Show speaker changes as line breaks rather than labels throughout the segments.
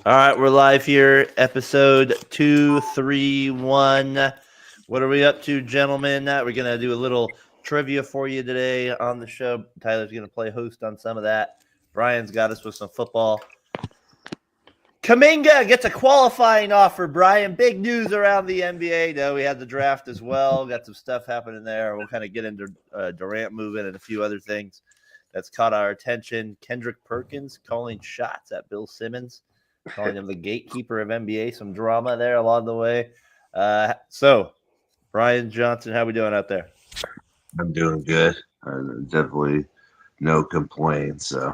All right, we're live here, episode 231. What are we up to, gentlemen? We're going to do a little trivia for you today on the show. Tyler's going to play host on some of that. Brian's got us with some football. Kaminga gets a qualifying offer, Brian. Big news around the NBA. No, we had the draft as well. Got some stuff happening there. We'll kind of get into Durant moving and a few other things that's caught our attention. Kendrick Perkins calling shots at Bill Simmons, calling him the gatekeeper of NBA. Some drama there along the way. So, Brian Johnson, how we doing out there?
I'm doing good. Definitely no complaints. So,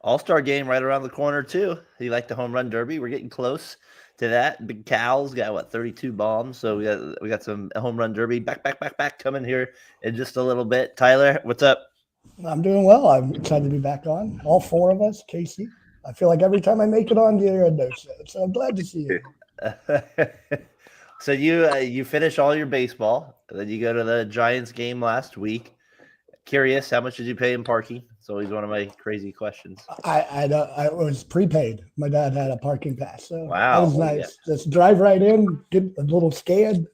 All-Star game right around the corner too. You like the home run derby? We're getting close to that. Big Cal's got 32 bombs. So we got some home run derby back coming here in just a little bit. Tyler, what's up?
I'm doing well. I'm excited to be back on. All four of us, Casey. I feel like every time I make it on, you're a no-show. So I'm glad to see you.
So you finish all your baseball, then you go to the Giants game last week. Curious, how much did you pay in parking? It's always one of my crazy questions.
I was prepaid. My dad had a parking pass, so
wow,
that was nice. Yeah. Just drive right in, get a little scan.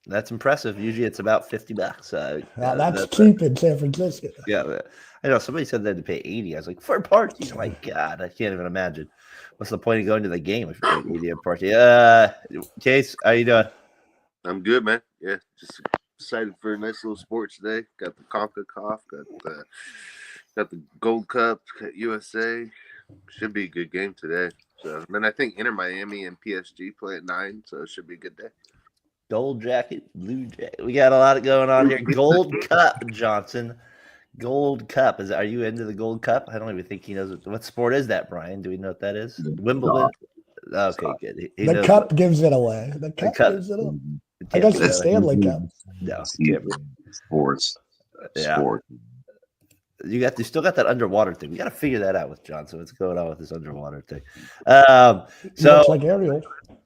That's impressive. Usually it's about $50.
That's cheap in San Francisco.
Yeah, I know somebody said they had to pay $80. I was like, for parking? Oh my God, I can't even imagine. What's the point of going to the game if you're paying $80 a parking? Case, how you doing?
I'm good, man. Yeah, just excited for a nice little sports day. Got the CONCACAF, got the Gold Cup, got USA. Should be a good game today. So, and then I think Inter Miami and PSG play at 9, so it should be a good day.
Gold jacket, blue jacket. We got a lot going on here. Gold Cup, Johnson. Gold Cup. Are you into the Gold Cup? I don't even think he knows what sport is that, Brian. Do we know what that is? Wimbledon. Okay, good.
The cup gives it away. The cup gives it away. I guess the Stanley Cup.
No,
sports.
Yeah.
Sport.
You still got that underwater thing. We got to figure that out with Johnson. What's going on with this underwater thing?
So looks like Ariel.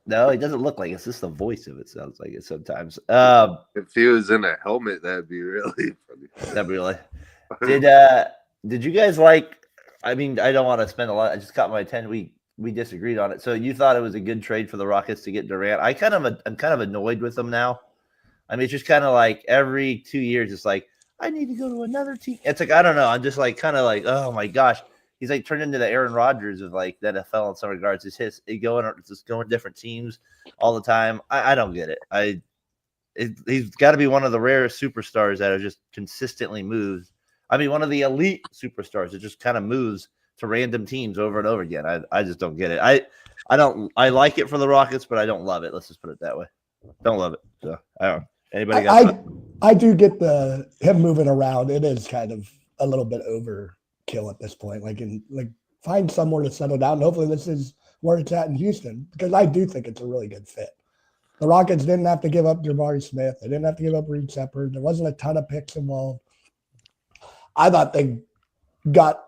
No, he doesn't look like it. It's just the voice of it sounds like it sometimes.
If he was in a helmet, that'd be really funny.
That'd be really. Did you guys like? I mean, I don't want to spend a lot. I just caught my 10 week. We disagreed on it. So you thought it was a good trade for the Rockets to get Durant. I'm kind of annoyed with them now. I mean, it's just kind of like every 2 years, it's like I need to go to another team. It's like I don't know. I'm just like kind of like, oh my gosh. He's like turned into the Aaron Rodgers of like the NFL in some regards. It's just going different teams all the time. I don't get it. He's got to be one of the rarest superstars that are just consistently moves. I mean, one of the elite superstars that just kind of moves to random teams over and over again. I just don't get it. I like it for the Rockets, but I don't love it. Let's just put it that way. Don't love it. So I don't know. Anybody got
I do get him moving around. It is kind of a little bit overkill at this point. Like find somewhere to settle down. Hopefully this is where it's at in Houston, because I do think it's a really good fit. The Rockets didn't have to give up Jabari Smith. They didn't have to give up Reed Shepard. There wasn't a ton of picks involved. I thought they got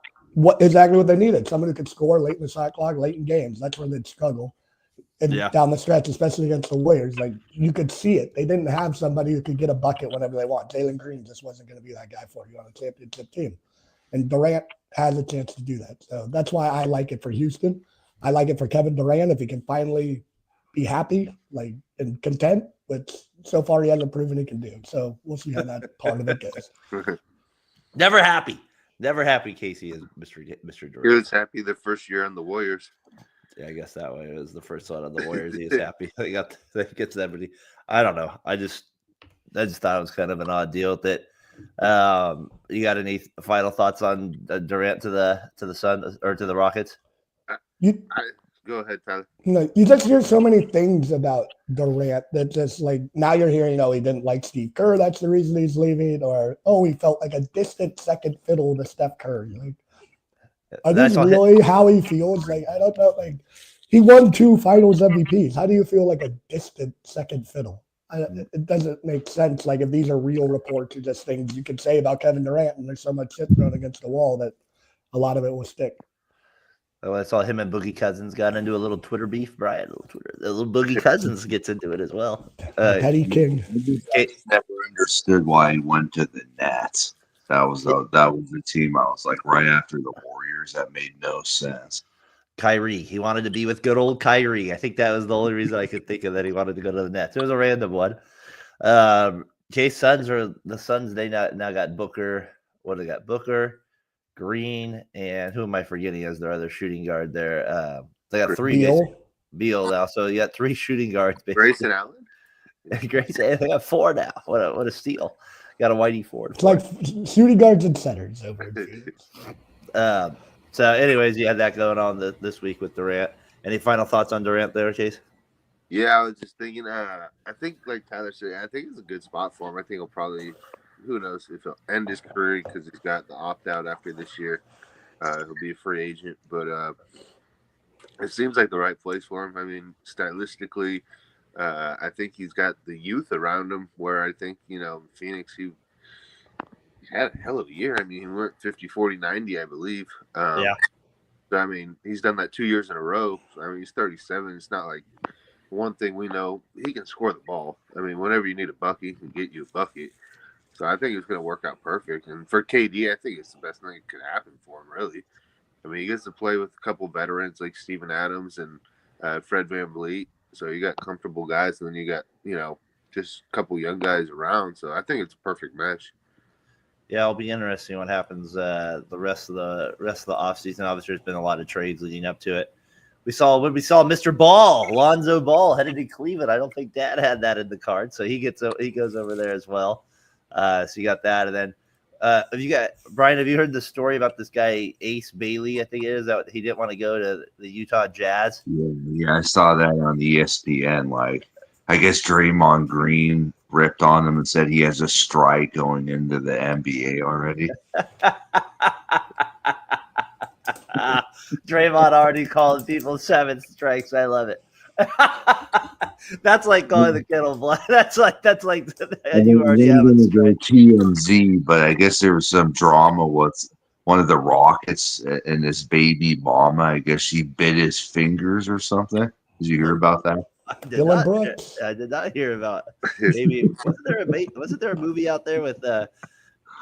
exactly what they needed. Somebody who could score late in the shot clock, late in games. That's where they'd struggle. And down the stretch, especially against the Warriors, like you could see it. They didn't have somebody who could get a bucket whenever they want. Jalen Green just wasn't going to be that guy for you on a championship team. And Durant has a chance to do that. So that's why I like it for Houston. I like it for Kevin Durant if he can finally be happy, like and content, which so far he hasn't proven he can do. So we'll see how that part of it goes.
Never happy, Casey, is Mr. Durant.
He was happy the first year on the Warriors.
Yeah, I guess that way it was the first one on the Warriors. He is happy. They gets everybody. I don't know. I just thought it was kind of an odd deal with it. You got any final thoughts on Durant to the Sun or to the Rockets?
Go ahead, Tyler.
You just hear so many things about Durant that just like now you're hearing, he didn't like Steve Kerr. That's the reason he's leaving, or he felt like a distant second fiddle to Steph Curry. Like, are these really how he feels? Like, I don't know. Like, he won 2 Finals MVPs. How do you feel like a distant second fiddle? It doesn't make sense. Like, if these are real reports or just things you can say about Kevin Durant, and there's so much shit thrown against the wall that a lot of it will stick.
Oh, I saw him and Boogie Cousins got into a little Twitter beef, Brian. A little Boogie Cousins gets into it as well.
Petty King.
I never understood why he went to the Nets. That was the team I was like right after the Warriors. That made no sense.
Kyrie. He wanted to be with good old Kyrie. I think that was the only reason I could think of that he wanted to go to the Nets. It was a random one. Case Suns they now got Booker. What do they got? Booker, Green, and who am I forgetting as their other shooting guard there? They got three Beal now. So you got three shooting guards. Basically.
Grayson Allen.
Grayson, they got four now. What a steal. Got a Whitey Ford.
It's like shooting guards and centers over in Phoenix.
So, anyways, you had that going on this week with Durant. Any final thoughts on Durant there, Chase?
Yeah, I was just thinking. I think, like Tyler said, I think it's a good spot for him. I think he'll probably, who knows, if he'll end his career because he's got the opt out after this year. He'll be a free agent, but it seems like the right place for him. I mean, stylistically, I think he's got the youth around him. Where I think Phoenix, he had a hell of a year. I mean, he went 50, 40, 90, I believe.
Yeah.
So, I mean, he's done that 2 years in a row. So, I mean, he's 37. It's not like one thing we know, he can score the ball. I mean, whenever you need a bucket, he can get you a bucket. So I think it's going to work out perfect. And for KD, I think it's the best thing that could happen for him, really. I mean, he gets to play with a couple veterans like Steven Adams and Fred VanVleet. So you got comfortable guys, and then you got, just a couple young guys around. So I think it's a perfect match.
Yeah, it'll be interesting what happens the rest of the offseason. Obviously, there's been a lot of trades leading up to it. We saw Mr. Ball, Lonzo Ball, headed to Cleveland. I don't think Dad had that in the card, so he goes over there as well. So you got that, and then Brian? Have you heard the story about this guy Ace Bailey? I think it is that he didn't want to go to the Utah Jazz.
Yeah, I saw that on ESPN. Like, I guess Draymond Green ripped on him and said he has a strike going into the NBA already.
Draymond already called people 7 strikes. I love it. That's like calling the kettle black. That's like you already have a strike.
TMZ, but I guess there was some drama with one of the Rockets and his baby mama. I guess she bit his fingers or something. Did you hear about that?
I did not hear about maybe wasn't there a movie out there with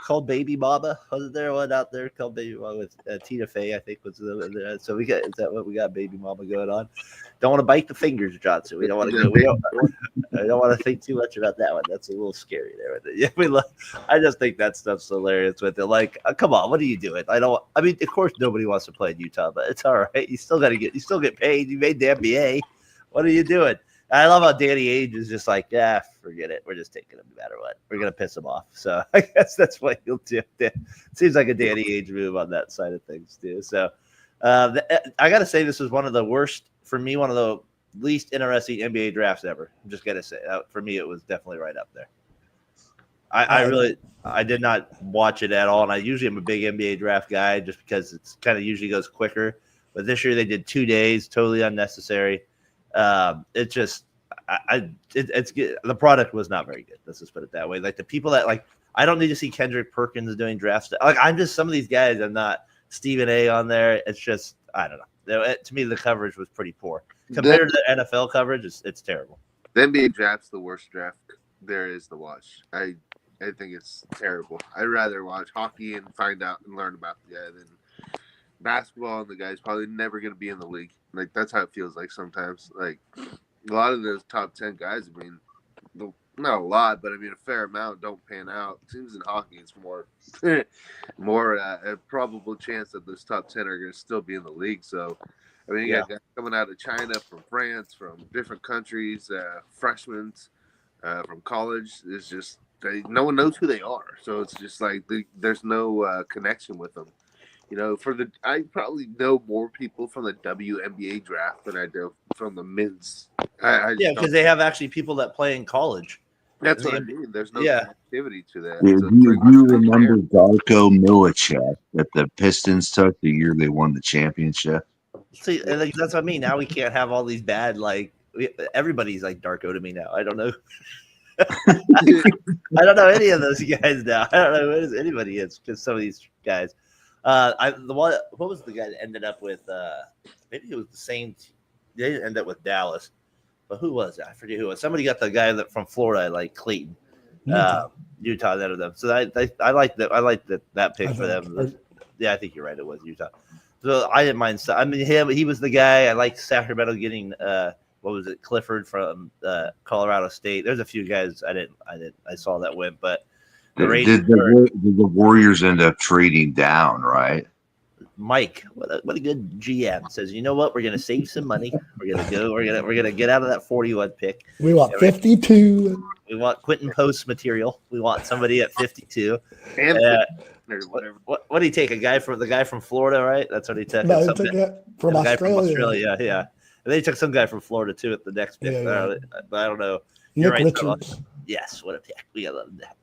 called Baby Mama? Wasn't there one out there called Baby Mama with Tina Fey? I think was so is that what we got? Baby Mama going on. Don't want to bite the fingers, Johnson. We don't want to go. I don't want to think too much about that one. That's a little scary there. Yeah, I just think that stuff's hilarious with it. Like, come on, what are you doing? I mean, of course, nobody wants to play in Utah, but it's all right. You still get paid. You made the NBA. What are you doing? I love how Danny Ainge is just like, yeah, forget it. We're just taking him no matter what. We're going to piss him off. So I guess that's what he'll do. It seems like a Danny Ainge move on that side of things, too. So I got to say, this was one of the worst, for me, one of the least interesting NBA drafts ever. I'm just going to say, for me, it was definitely right up there. I did not watch it at all. And I usually am a big NBA draft guy just because it's kind of usually goes quicker. But this year they did 2 days, totally unnecessary. It just, it's good. The product was not very good. Let's just put it that way. Like the people that I don't need to see Kendrick Perkins doing draft stuff. Like I'm just some of these guys. I'm not Stephen A on there. It's just I don't know. To me, the coverage was pretty poor compared to the NFL coverage. It's terrible.
The NBA draft's the worst draft there is to watch. I think it's terrible. I'd rather watch hockey and find out and learn about the guy than basketball, and the guy's probably never going to be in the league. Like, that's how it feels like sometimes. Like, a lot of those top 10 guys, I mean, not a lot, but I mean, a fair amount don't pan out. It seems in hockey it's more a probable chance that those top 10 are going to still be in the league. So, I mean, you got guys coming out of China, from France, from different countries, freshmen from college. It's just no one knows who they are. So it's just like there's no connection with them. You know, I probably know more people from the WNBA draft than I do from the men's.
Because they have actually people that play in college.
That's what I mean. There's no activity to that.
Do you remember Darko Milicic that the Pistons took the year they won the championship?
See, that's what I mean. Now we can't have all these bad, everybody's like Darko to me now. I don't know. I don't know any of those guys now. I don't know who anybody is because some of these guys. What was the guy that ended up with? Maybe it was the same. They didn't end up with Dallas, but who was it? I forget who it was. Somebody got the guy that from Florida, like Clayton, Utah. That of them. So I like that. I like that pick for them. Yeah, I think you're right. It was Utah. So I didn't mind. I mean, he was the guy. I like Sacramento getting what was it, Clifford from Colorado State. There's a few guys I saw that win, but the Raiders.
Did the Warriors end up trading down, right?
Mike, what a good GM says. You know what? We're gonna save some money. We're gonna get out of that 41 pick.
We want 52.
We want Quentin Post material. We want somebody at 52.
And or whatever.
What did he take? The guy from Florida, right? That's what he took.
No, he took it from
the guy
Australia.
from Australia, yeah. And they took some guy from Florida too at the next pick.
Yeah.
But I don't know.
Nick
You're right.
Richards.
Yes, what a pick. We got that.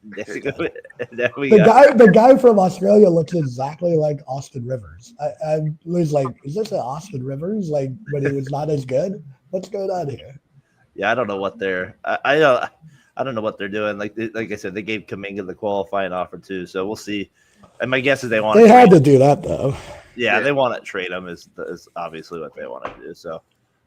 The guy from Australia looks exactly like Austin Rivers. I was like, is this an Austin Rivers? Like when he was not as good? What's going on here?
Yeah, I don't know what they're. I don't know what they're doing. Like I said, they gave Kuminga the qualifying offer too, so we'll see. And my guess is they want.
They had to do that though.
Yeah, they want to trade him. Is obviously what they want to do. So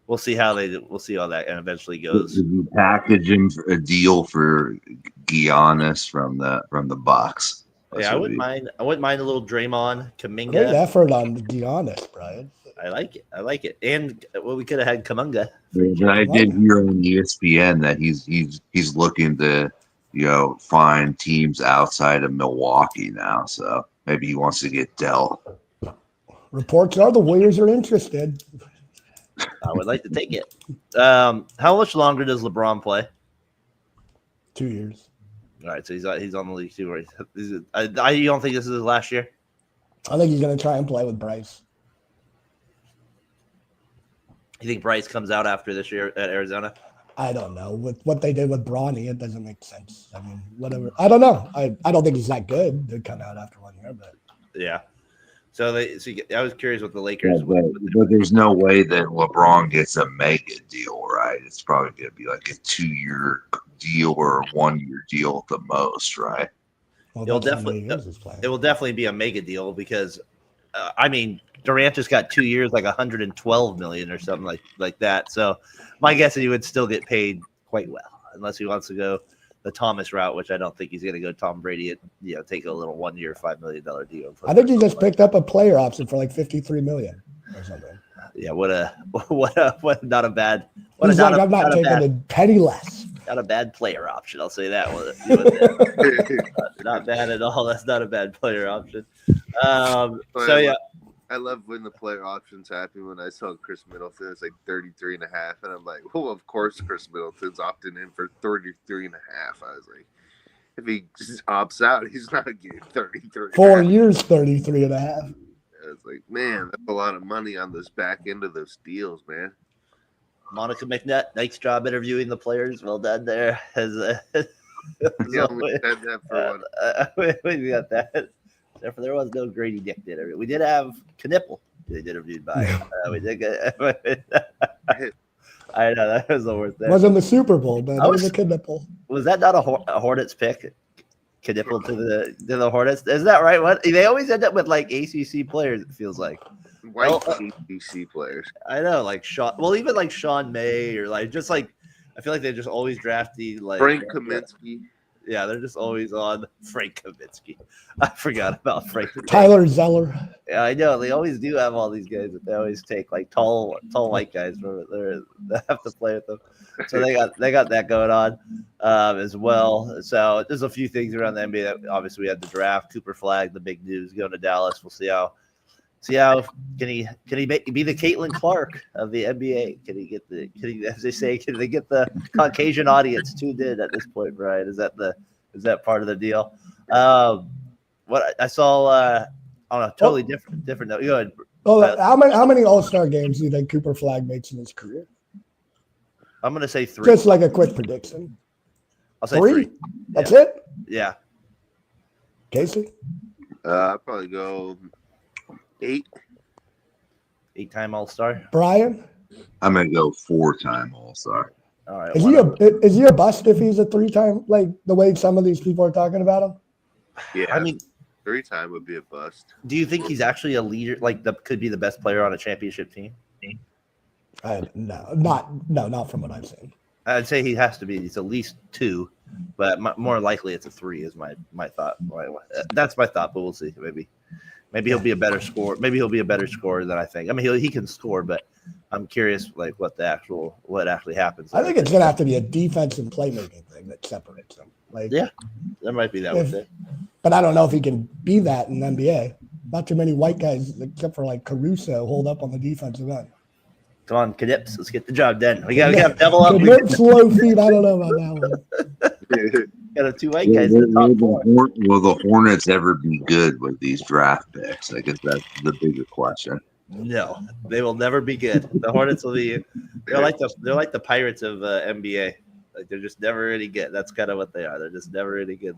we'll see how they do. We'll see how that eventually goes.
Did you package him for a deal for Giannis from the Bucks?
Yeah, I wouldn't mind a little Draymond, Kuminga.
Great effort on Giannis, Brian.
I like it. And we could have had Kuminga.
But I did hear on ESPN that he's looking to find teams outside of Milwaukee now. So maybe he wants to get Dell.
Reports are the Warriors are interested.
I would like to take it. How much longer does LeBron play?
2 years.
All right, so he's on the league too. Right? You don't think this is his last year?
I think he's going to try and play with Bryce.
You think Bryce comes out after this year at Arizona?
I don't know. With what they did with Bronny, it doesn't make sense. I mean, whatever. I don't know. I don't think he's that good to come out after 1 year, but
yeah. So I was curious what the Lakers.
But there's no way that LeBron gets a mega deal, right? It's probably going to be like a 2-year deal or a 1-year deal at the most, right?
well,
It will
that's how many years he's playing.
definitely be a mega deal because, I mean, Durant just got 2 years, like $112 million or something like that. So my guess is he would still get paid quite well, unless he wants to go the Thomas route, which I don't think he's going to go Tom Brady and take a little 1 year, $5 million deal.
I think he just picked up a player option for like $53 million or something.
Yeah, what not a bad.
He's like, I'm not taking a penny less.
Not a bad player option. I'll say that one. Not bad at all. That's not a bad player option. So yeah.
I love when the player options happen. When I saw Chris Middleton, it's like 33.5, and I'm like, well, of course Chris Middleton's opting in for 33.5. I was like, if he just opts out, he's not getting 33.
4 years, 33.5.
I was like, man, that's a lot of money on this back end of those deals, man.
Monica McNutt, nice job interviewing the players. Well done there.
Yeah, we had that for one.
We got that. There was no Grady Dick interview. We did have Knipple. They did interviewed by. We did get. I know that was the worst thing.
Wasn't the Super Bowl, but it was a Knipple.
Was that not a Hornets pick? Knipple to the Hornets. Is that right? What they always end up with like ACC players. It feels like
white ACC players.
I know, like Sean. Well, even like Sean May or like just like I feel like they just always drafting like
Frank Kaminsky.
Yeah, they're just always on Frank Kaminsky. I forgot about Frank.
Tyler Zeller.
Yeah, I know. They always do have all these guys that they always take, like tall white guys they have to play with them. So they got that going on as well. So there's a few things around the NBA. Obviously, we had the draft, Cooper Flag, the big news going to Dallas. We'll see how can he be the Caitlin Clark of the NBA? As they say, can they get the Caucasian audience tuned in at this point, Brian? Is that part of the deal? What I saw on a totally different note. Go ahead.
Oh, how many All-Star games do you think Cooper Flag makes in his career?
I'm gonna say 3.
Just like a quick prediction.
I'll say 3.
That's it?
Yeah.
Casey?
I'll probably go 8.
8-time All-Star.
Brian?
I'm gonna go 4-time All-Star.
All right.
Is he a bust if he's a 3-time, like the way some of these people are talking about him?
Yeah.
I mean,
3-time would be a bust.
do you think he's actually a leader? Like, could be the best player on a championship team?
No, not from what I've seen.
I'd say he has to be. He's at least 2, but more likely it's a 3. Is my thought. That's my thought, but we'll see. Maybe he'll be a better scorer. Maybe he'll be a better scorer than I think. I mean, he can score, but I'm curious, like what actually happens.
I think it's gonna have to be a defense and playmaking thing that separates them. Like,
yeah, there might be that with it.
But I don't know if he can be that in the NBA. Not too many white guys, except for like Caruso, hold up on the defensive end.
Come on, Knips, let's get the job done. We got to double up.
Slow feet. I don't know about that one.
Got a 2 white guys in the top four.
Will the Hornets ever be good with these draft picks? I guess that's the bigger question.
No, they will never be good. The Hornets will be. They're like the Pirates of NBA. Like they're just never really good. That's kind of what they are. They're just never really good.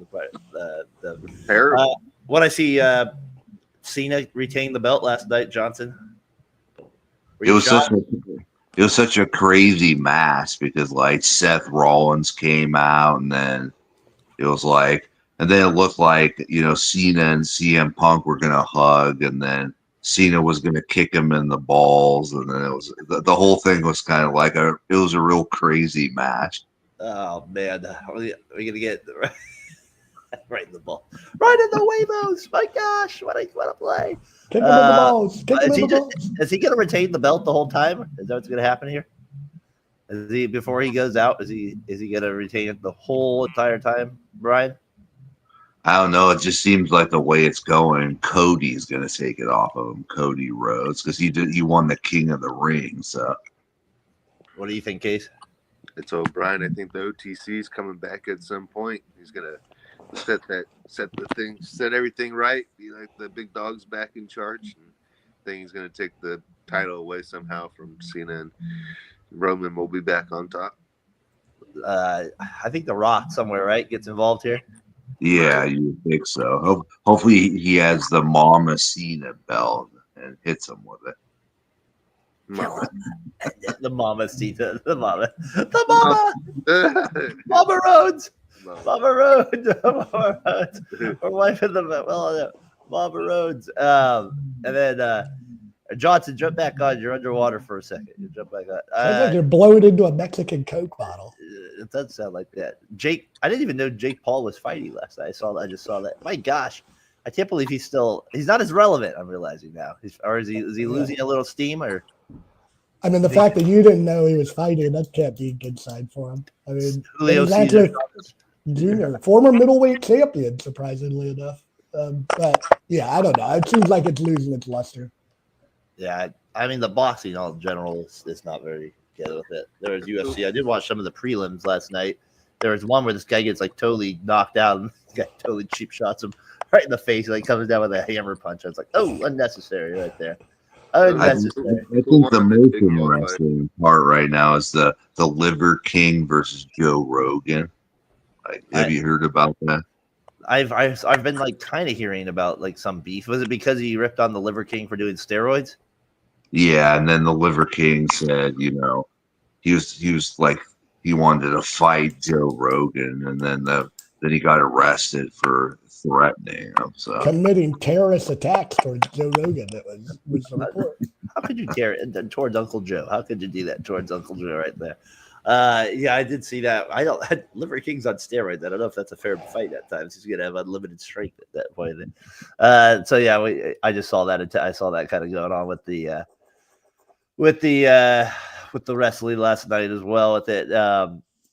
What I see, Cena retained the belt last night. Johnson.
It was such a crazy match because like Seth Rollins came out and then it was like, and then it looked like, Cena and CM Punk were going to hug and then Cena was going to kick him in the balls. And then it was, the whole thing was kind of like it was a real crazy match.
Oh man, we're going to get right in the ball, right in the Wamos. My gosh, what a play.
Kick him in the balls.
Is he going to retain the belt the whole time? Is that what's going to happen here? Is he before he goes out? Is he going to retain it the whole entire time, Brian?
I don't know. It just seems like the way it's going, Cody's going to take it off of him, Cody Rhodes, because he won the King of the Ring. So,
what do you think, Case?
It's O'Brien. I think the OTC is coming back at some point. He's going to set everything right. Be like the big dog's back in charge. And I think he's going to take the title away somehow from Cena, and Roman will be back on top.
I think The Rock somewhere, right, gets involved here.
Yeah, you think so. Hopefully he has the Mama Cena belt and hits him with it.
The Mama Cena. The Mama Rhodes. Mama Rhodes. Her wife in the Mama Rhodes. And then Johnson, jump back on. You're underwater for a second. You jump back on.
Sounds like you're blowing into a Mexican Coke bottle.
It does sound like that. Jake, I didn't even know Jake Paul was fighting last night. I just saw that. My gosh, I can't believe he's not as relevant. I'm realizing now. Is he losing a little steam or?
I mean, the fact that you didn't know he was fighting, that can't be a good sign for him. I mean,
Julio Cesar
Jr., former middleweight champion, surprisingly enough. But yeah, I don't know. It seems like it's losing its luster.
Yeah, I mean the boxing in general is not very good with it. There was UFC. I did watch some of the prelims last night. There was one where this guy gets like totally knocked out and this guy totally cheap shots him right in the face. Like comes down with a hammer punch. I was like, oh, unnecessary right there. Unnecessary.
I think the most interesting part right now is the Liver King versus Joe Rogan. Have you heard about that?
I've been like kind of hearing about like some beef. Was it because he ripped on the Liver King for doing steroids?
Yeah, and then the Liver King said, he was like he wanted to fight Joe Rogan, and then he got arrested for threatening him. So
committing terrorist attacks towards Joe Rogan. That was the report.
How could you tear it towards Uncle Joe? How could you do that towards Uncle Joe right there? Yeah, I did see that. Liver King's on steroids. I don't know if that's a fair fight at times. He's gonna have unlimited strength at that point. So yeah, I just saw that. I saw that kind of going on with the wrestling last night as well. With it,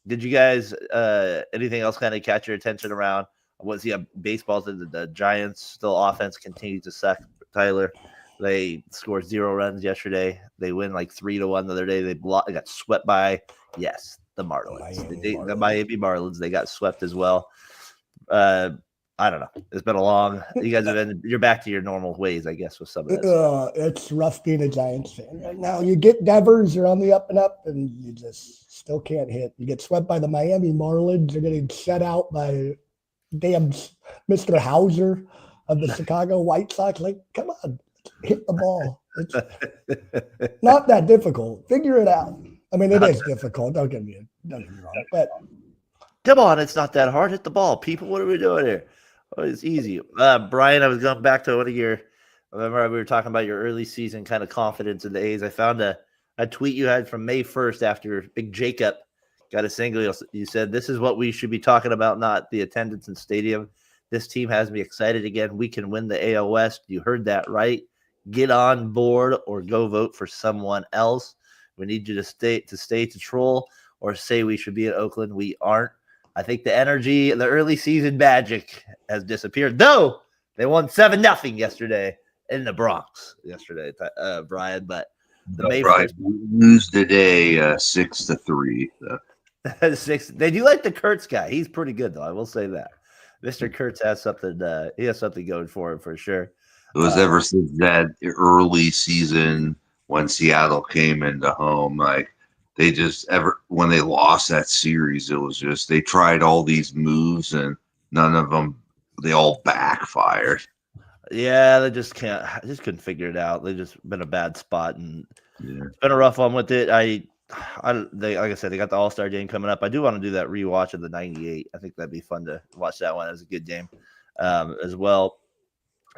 did you guys anything else kind of catch your attention around? Baseball? The Giants still offense continues to suck. Tyler, they scored 0 runs yesterday. They win like 3-1 the other day. They got swept by the Marlins. The Miami Marlins. They got swept as well. I don't know. It's been a long. You guys you're back to your normal ways, I guess, with some of this.
It's rough being a Giants fan right now. You get Devers, you're on the up and up, and you just still can't hit. You get swept by the Miami Marlins. You're getting shut out by damn Mr. Hauser of the Chicago White Sox. Like, come on, hit the ball. It's not that difficult. Figure it out. I mean, it is difficult. Don't get me wrong. But
come on, it's not that hard. Hit the ball, people. What are we doing here? Oh, it's easy. Brian, I was going back to one of your. Remember, we were talking about your early season kind of confidence in the A's. I found a tweet you had from May 1st after Big Jacob got a single. You said, "This is what we should be talking about, not the attendance in stadium. This team has me excited again. We can win the AL West. You heard that right. Get on board or go vote for someone else. We need you to stay to troll or say we should be in Oakland. We aren't. I think the energy, the early season magic has disappeared, though they won 7-0 yesterday in the Bronx yesterday, Brian. But the May 1st
lose today 6-3. So.
6. They do like the Kurtz guy. He's pretty good, though. I will say that. Mr. Kurtz has something. He has something going for him for sure.
It was ever since that early season when Seattle came into home, like they just when they lost that series, it was just they tried all these moves and none of them. They all backfired.
Yeah, they just couldn't figure it out. They've just been a bad spot, and it's been a rough one with it. They like I said, they got the All-Star game coming up. I do want to do that rewatch of the '98. I think that'd be fun to watch that one. It was a good game as well.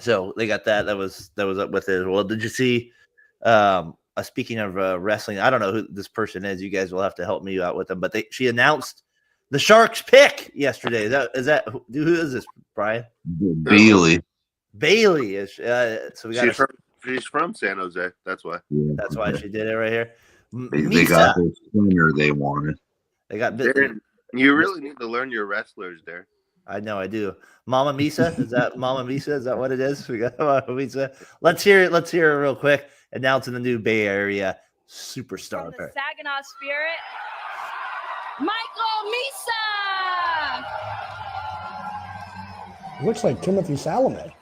So they got that. That was up with it as well. Did you see? Speaking of wrestling, I don't know who this person is. You guys will have to help me out with them. But she announced the Sharks pick yesterday. Is that who is this, Brian?
Bailey.
Bailey is. So we got.
She's from San Jose. That's why.
Yeah,
that's why she did it right here.
They got the spinner they wanted.
They got.
You really need to learn your wrestlers there.
I know I do. Mama Misa, is that Mama Misa? Is that what it is? We got Mama Misa. Let's hear it. Let's hear it real quick. Announcing the new Bay Area superstar.
From the Saginaw Spirit, Michael Misa.
Looks like Timothy Salome.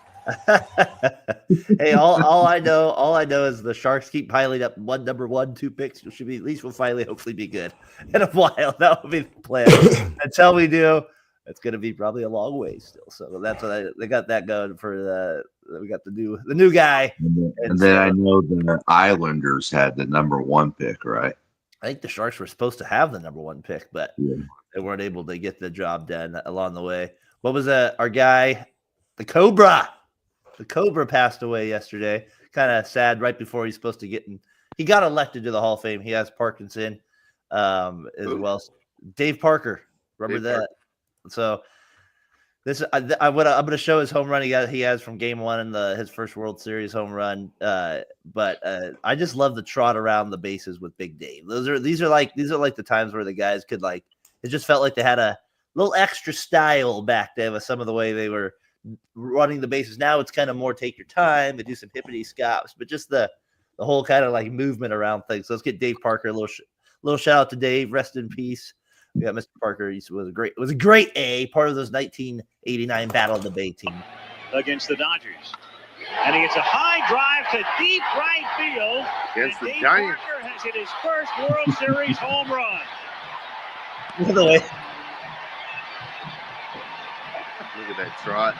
Hey, all I know is the Sharks keep piling up number 1, 2 picks. It should be at least we'll finally hopefully be good in a while. That will be the plan. Until we do, it's going to be probably a long way still. So that's what they got that going for we got the new guy.
And then I know the Islanders had the number 1 pick, right?
I think the Sharks were supposed to have the number 1 pick, but they weren't able to get the job done along the way. What was our guy, the Cobra? The Cobra passed away yesterday. Kind of sad right before he's supposed to get in. He got elected to the Hall of Fame. He has Parkinson as well. Dave Parker. Remember that? Parker. So this I'm going to show his home run he has from Game 1 in his first World Series home run. But I just love the trot around the bases with Big Dave. These are like the times where the guys could it just felt like they had a little extra style back then with some of the way they were running the bases. Now it's kind of more take your time. They do some hippity scops, but just the whole kind of movement around things. So let's get Dave Parker. A little shout out to Dave. Rest in peace. We got Mr. Parker. He was a great A, part of those 1989 Battle of the Bay team
against the Dodgers, and he gets a high drive to deep right field.
Against the
Dave
Giants.
Parker has hit his first World Series home run.
By the way,
look at that trot.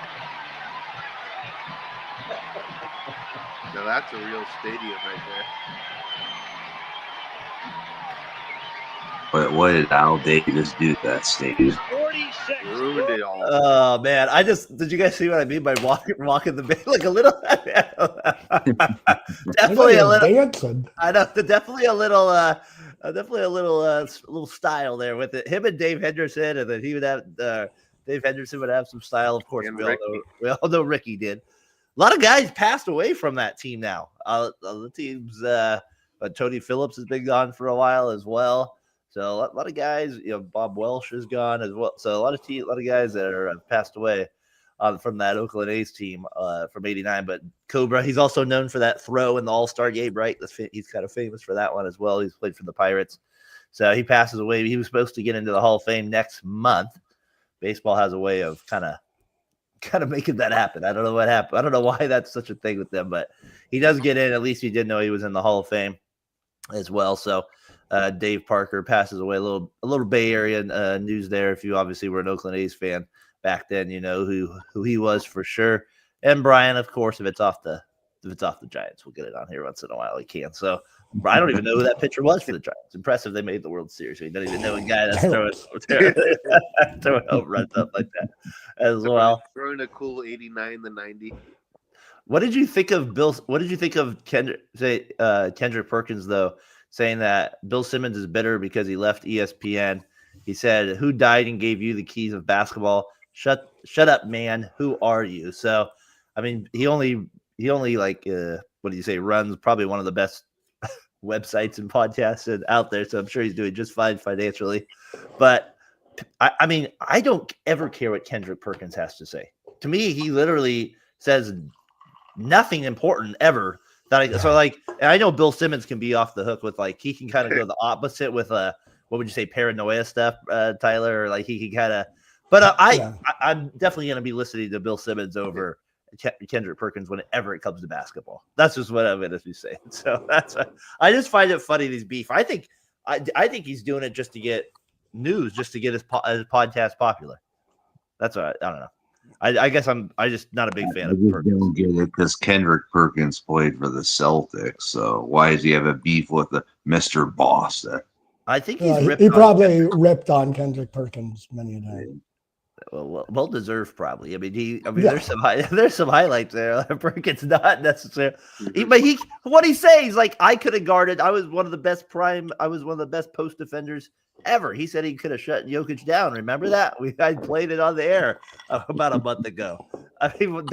Now that's a real stadium right there.
But what did Al Davis do to that stadium?
46.
Ruined it all.
oh man, did you guys see what I mean by walking the bay like a little? Definitely a little.
Dancing.
I know, definitely a little style there with it. Him and Dave Henderson, and then he would have Dave Henderson would have some style. Of course, we all know Ricky did. A lot of guys passed away from that team now. The teams, Tony Phillips has been gone for a while as well. So a lot of guys, Bob Welsh is gone as well. So a lot of guys that have passed away from that Oakland A's team from '89. But Cobra, he's also known for that throw in the All-Star game, right? He's kind of famous for that one as well. He's played for the Pirates. So he passes away. He was supposed to get into the Hall of Fame next month. Baseball has a way of kind of making that happen. I don't know what happened. I don't know why that's such a thing with them, but he does get in. At least he did know he was in the Hall of Fame as well. So Dave Parker passes away. A little Bay Area news there. If you obviously were an Oakland A's fan back then, you know who he was for sure. And Brian, of course, if it's off the Giants, we'll get it on here once in a while. He can. So I don't even know who that pitcher was for the Giants. Impressive they made the World Series. You don't even know a guy that's throwing home runs up like that as well.
Throwing a cool 89 to 90.
What did you think of Bill? What did you think of Kendrick Perkins though, saying that Bill Simmons is bitter because he left ESPN? He said, "Who died and gave you the keys of basketball? Shut up, man. Who are you? So, I mean, he only like what do you say? Runs probably one of the best websites and podcasts out there. So I'm sure he's doing just fine financially. But I mean, I don't ever care what Kendrick Perkins has to say. To me, he literally says nothing important ever. So like, and I know Bill Simmons can be off the hook with like he can kind of go the opposite with what would you say, paranoia stuff, Tyler, or like he can kind of. But I'm definitely going to be listening to Bill Simmons over Kendrick Perkins whenever it comes to basketball. That's just what I'm going to be saying. So I just find it funny, these beef. I think he's doing it just to get news, just to get his podcast popular. That's what I don't know. I guess I'm just not a big fan of Perkins.
I don't get it because Kendrick Perkins played for the Celtics. So why does he have a beef with the Mr. Boston?
I think he's
he probably ripped on Kendrick Perkins many a time.
Well deserved, probably. I mean, there's some highlights there. Perkins not necessarily, but what he says, like, I could have guarded. I was one of the best post defenders ever. He said he could have shut Jokic down. Remember that? I played it on the air about a month ago. I mean,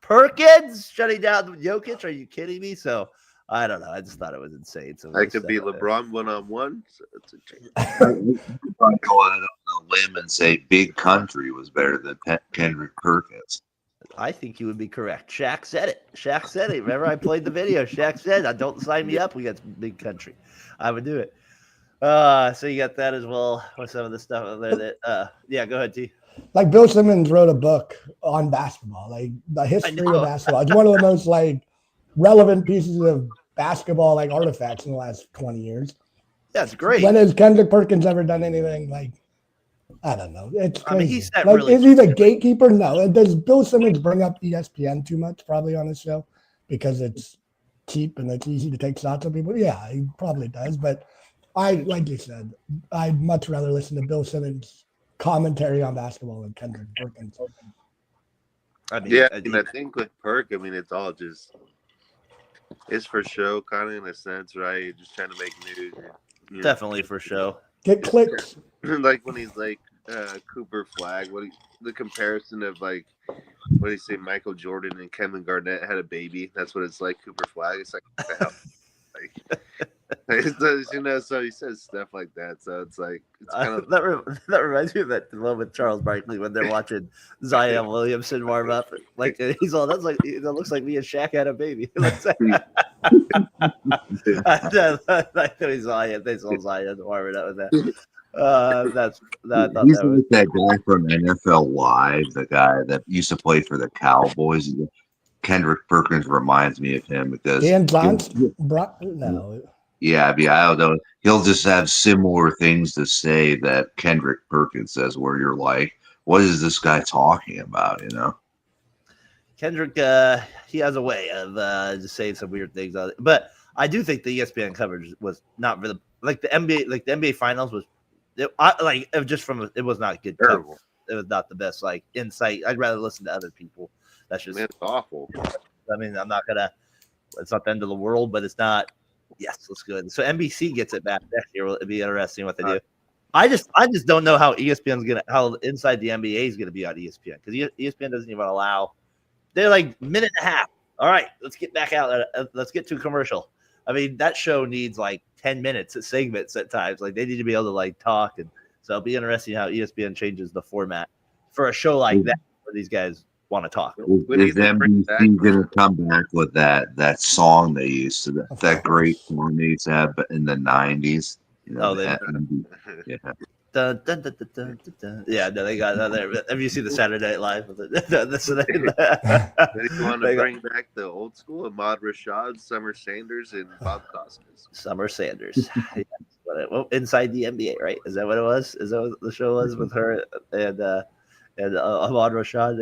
Perkins shutting down Jokic. Are you kidding me? So I don't know. I just thought it was insane. So
I could be LeBron 1-on-1. So it's a change.
I'd go out on a limb and say Big Country was better than Kendrick Perkins.
I think you would be correct. Shaq said it. Remember, I played the video. Shaq said, "Don't sign me up. We got Big Country." I would do it. So you got that as well. With some of the stuff out there that, yeah, go ahead, T.
Like Bill Simmons wrote a book on basketball, like the history of basketball. It's one of the most like relevant pieces of basketball like artifacts in the last 20 years.
Yeah, it's great.
When has Kendrick Perkins ever done anything like, I don't know. It's crazy.
I mean,
is he the gatekeeper? No. Does Bill Simmons bring up ESPN too much probably on his show because it's cheap and it's easy to take shots of people? Yeah, he probably does. But like you said, I'd much rather listen to Bill Simmons' commentary on basketball than Kendrick Perkins.
I think with Perk, I mean, it's all just it's for show, kind of in a sense, right? Just trying to make news.
Definitely for show.
Get clicks.
Like when he's like Cooper Flag, the comparison of like what do you say? Michael Jordan and Kevin Garnett had a baby. That's what it's like. Cooper Flag. It's like, so he says stuff like that. So it's like it's kind of
that reminds me of that one with Charles Barkley when they're watching Zion Williamson warm up. Like he's all that looks like me and Shaq had a baby. They saw Zion warming up with that.
He's like that guy from NFL Live, the guy that used to play for the Cowboys. Kendrick Perkins reminds me of him because
Dan Johnson. No.
Yeah, I don't know. He'll just have similar things to say that Kendrick Perkins says, where you're like, "What is this guy talking about?" You know.
Kendrick, he has a way of just saying some weird things. But I do think the ESPN coverage was not really like the NBA. Like the NBA Finals was, it was not good.
Terrible.
It was not the best like insight. I'd rather listen to other people. That's just
it's awful.
I mean, it's not the end of the world, but it's not. Yes, that's good. So NBC gets it back next year. Will it be interesting what they do? I just don't know how how inside the NBA is gonna be on ESPN because ESPN doesn't even allow. They're like minute and a half. All right, let's get back out. Let's get to a commercial. I mean, that show needs like 10 minutes of segments at times. Like they need to be able to like talk, and so it'll be interesting how ESPN changes the format for a show like that where these guys want to talk.
Is NBC going to come back with that song they used to that great song they used to have in the 90s? You know,
yeah. Dun, dun, dun, dun, dun, dun, dun. Yeah, no, they got that there. Have you seen the Saturday Night Live?
They want to bring back the old school Ahmad Rashad, Summer Sanders, and Bob Costas.
Summer Sanders. Inside the NBA, right? Is that what it was? Is that what the show was with her and Ahmad Rashad?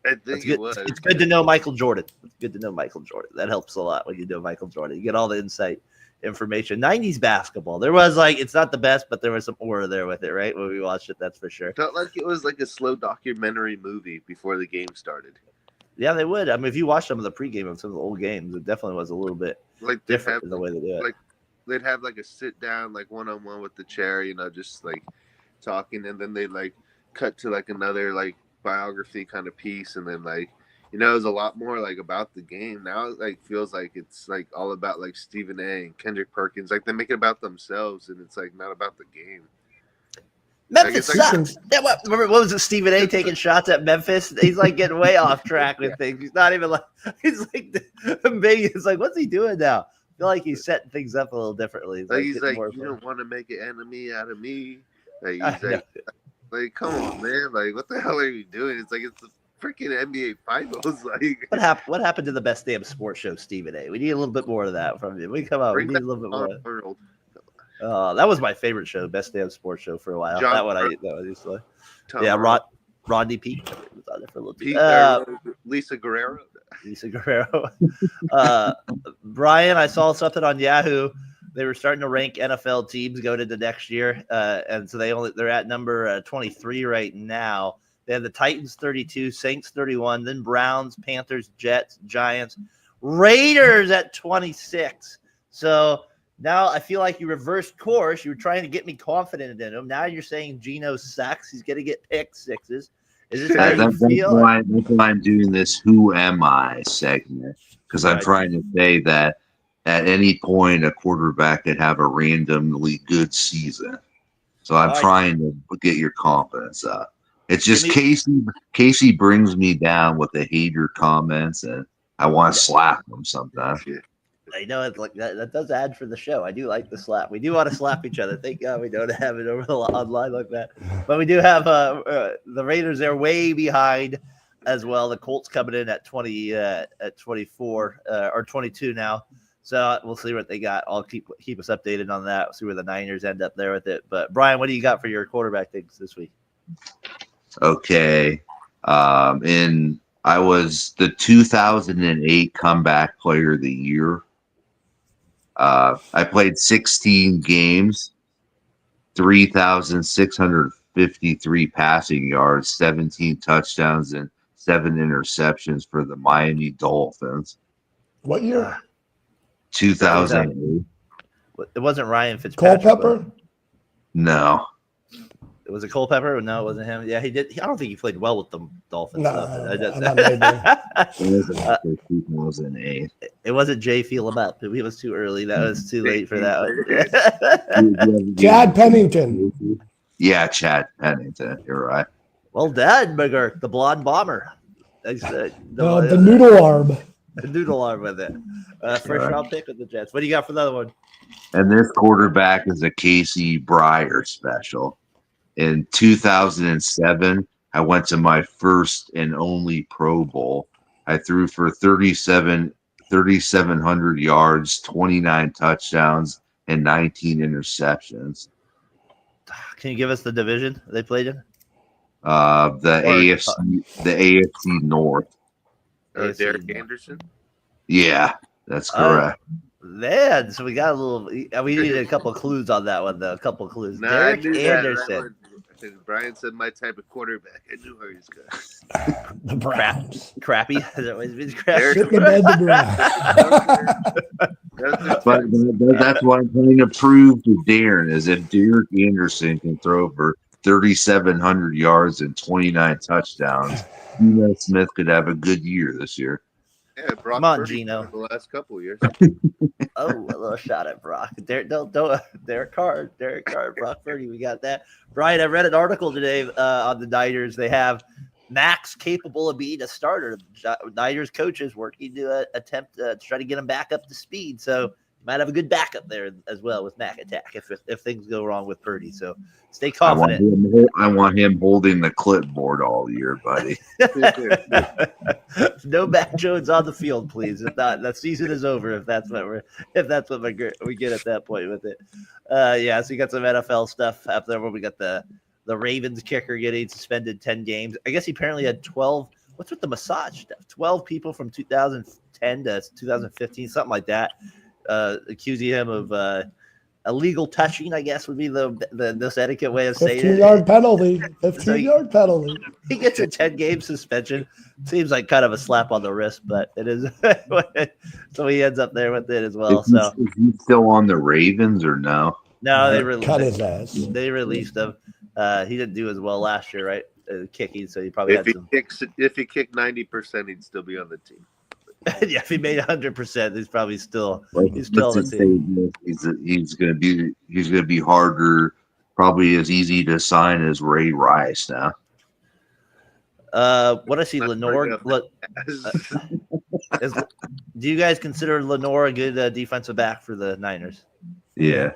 I think it was.
It's good to know Michael Jordan. It's good to know Michael Jordan. That helps a lot when you know Michael Jordan. You get all the insight information. 90s basketball. There was like, it's not the best, but there was some aura there with it, right? When we watched it, that's for sure.
Felt like it was like a slow documentary movie before the game started.
Yeah, they would. I mean, if you watch some of the pregame of some of the old games, it definitely was a little bit
like
different in the way they do it.
Like they'd have like a sit down, like one-on-one with the chair, just like talking, and then they'd like cut to like another like biography kind of piece, and then like it was a lot more like about the game. Now it like feels like it's like all about like Stephen A. and Kendrick Perkins. Like they make it about themselves, and it's like not about the game.
Memphis
Like, it's like-
sucks. Yeah, what was it? Stephen A. taking shots at Memphis. He's like getting way off track with things. He's not even like he's like It's like what's he doing now? I feel like he's setting things up a little differently.
He's
getting
like
more
you
fun.
don't want to make an enemy out of me. Like
I
he's
know.
like come on, man. Like what the hell are you doing? It's like it's the freaking NBA finals. Like
What happened to the best damn sports show, Stephen A? We need a little bit more of that from you. We come on. We
bring
need a
back
little bit
Tom
more.
Arnold.
That was my favorite show, best damn sports show for a while.
John
that one
Arnold.
that was used to.
Tom
Yeah,
Arnold.
Rodney Peete was on there for a little
Pete,
bit.
Lisa Guerrero.
Lisa Guerrero. Brian, I saw something on Yahoo. They were starting to rank NFL teams going into next year, and so they're at number 23 right now. They have the Titans 32, Saints 31, then Browns, Panthers, Jets, Giants, Raiders at 26. So now I feel like you reversed course. You were trying to get me confident in him. Now you're saying Geno sucks. He's going to get pick sixes. Is this how you
That's
feel?
why I'm doing this Who Am I segment, because I'm
Right.
trying to say that at any point a quarterback could have a randomly good season. So I'm
Right.
trying to get your confidence up. It's just
Give me-
Casey brings me down with the hater comments, and I want to slap him sometimes.
I know it's like that does add for the show. I do like the slap. We do want to slap each other. Thank God we don't have it over the online like that. But we do have the Raiders. They're way behind as well. The Colts coming in at 24 or 22 now. So we'll see what they got. I'll keep us updated on that. We'll see where the Niners end up there with it. But Brian, what do you got for your quarterback things this week?
Okay. I was the 2008 comeback player of the year. I played 16 games, 3,653 passing yards, 17 touchdowns, and 7 interceptions for the Miami Dolphins.
What year?
2008.
It wasn't Ryan Fitzpatrick.
Culpepper?
No.
Was it Culpepper? No, it wasn't him. Yeah, he did. I don't think he played well with the Dolphins.
No, not maybe.
It was after 2008.
It wasn't Jay Feel Him Up. It was too early. That was too late for that one.
Chad Pennington.
Yeah, Chad Pennington. You're right.
Well done, McGurk, the blonde bomber. The
Noodle arm.
noodle arm with it. First round pick with the Jets. What do you got for the other one?
And this quarterback is a Casey Breyer special. In 2007, I went to my first and only Pro Bowl. I threw for 3,700 yards, 29 touchdowns, and 19 interceptions.
Can you give us the division they played in?
The AFC North.
Derek Anderson.
Yeah, that's correct.
Man, so we got a little. We needed a couple of clues on that one, though. A couple of clues.
Nah,
Derek
I knew that.
Anderson.
Brian said my type of quarterback. I knew where he's going.
The Browns.
Crappy. Has it always been crappy?
Shit the bed the Browns.
But that's what I'm trying to prove to Darren is if Derek Anderson can throw for 3,700 yards and 29 touchdowns, Geno Smith could have a good year this year.
Yeah, Brock
Come on,
Purdy
Geno.
for the last couple of years.
Oh, a little shot at Brock. Derek Carr, Brock Purdy. We got that. Brian, I read an article today on the Niners. They have Max capable of being a starter. Niners coaches working to attempt to try to get him back up to speed. So you might have a good backup there as well with Mac attack if things go wrong with Purdy. So stay confident.
I want him holding the clipboard all year, buddy.
No Mac Jones on the field, please. If not, that season is over. If that's what we get at that point with it. Yeah. So you got some NFL stuff up there where we got the Ravens kicker getting suspended 10 games. I guess he apparently had 12. What's with the massage stuff? 12 people from 2010 to 2015, something like that, accusing him of illegal touching, I guess would be the etiquette way of saying it.
15-yard penalty. 15-yard penalty.
He gets a 10-game suspension. Seems like kind of a slap on the wrist, but it is. So he ends up there with it as well.
Is he still on the Ravens or no?
No, they
Cut
released
his ass.
They released him. He didn't do as well last year, right? Kicking, so he probably had some.
If he kicked 90%, he'd still be on the team.
Yeah, if he made 100%, he's probably still
Like,
he's still on the
let's just
team.
say he's gonna be harder, probably as easy to sign as Ray Rice now.
What I see, Lenore. Do you guys consider Lenore a good defensive back for the Niners?
Yeah.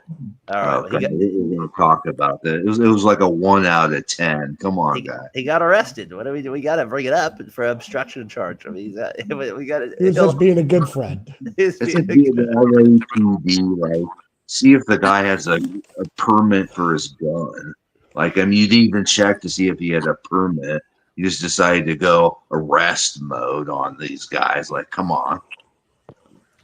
All right.
Okay. We're gonna talk about that. It was like a 1 out of 10. Come on, guy.
He got arrested. What do we do? We got to bring it up for obstruction charge. I mean, we got to.
He was just being a good friend.
It's a good LAPD, like, see if the guy has a permit for his gun. Like, I mean, you didn't even check to see if he had a permit. You just decided to go arrest mode on these guys. Like, come on.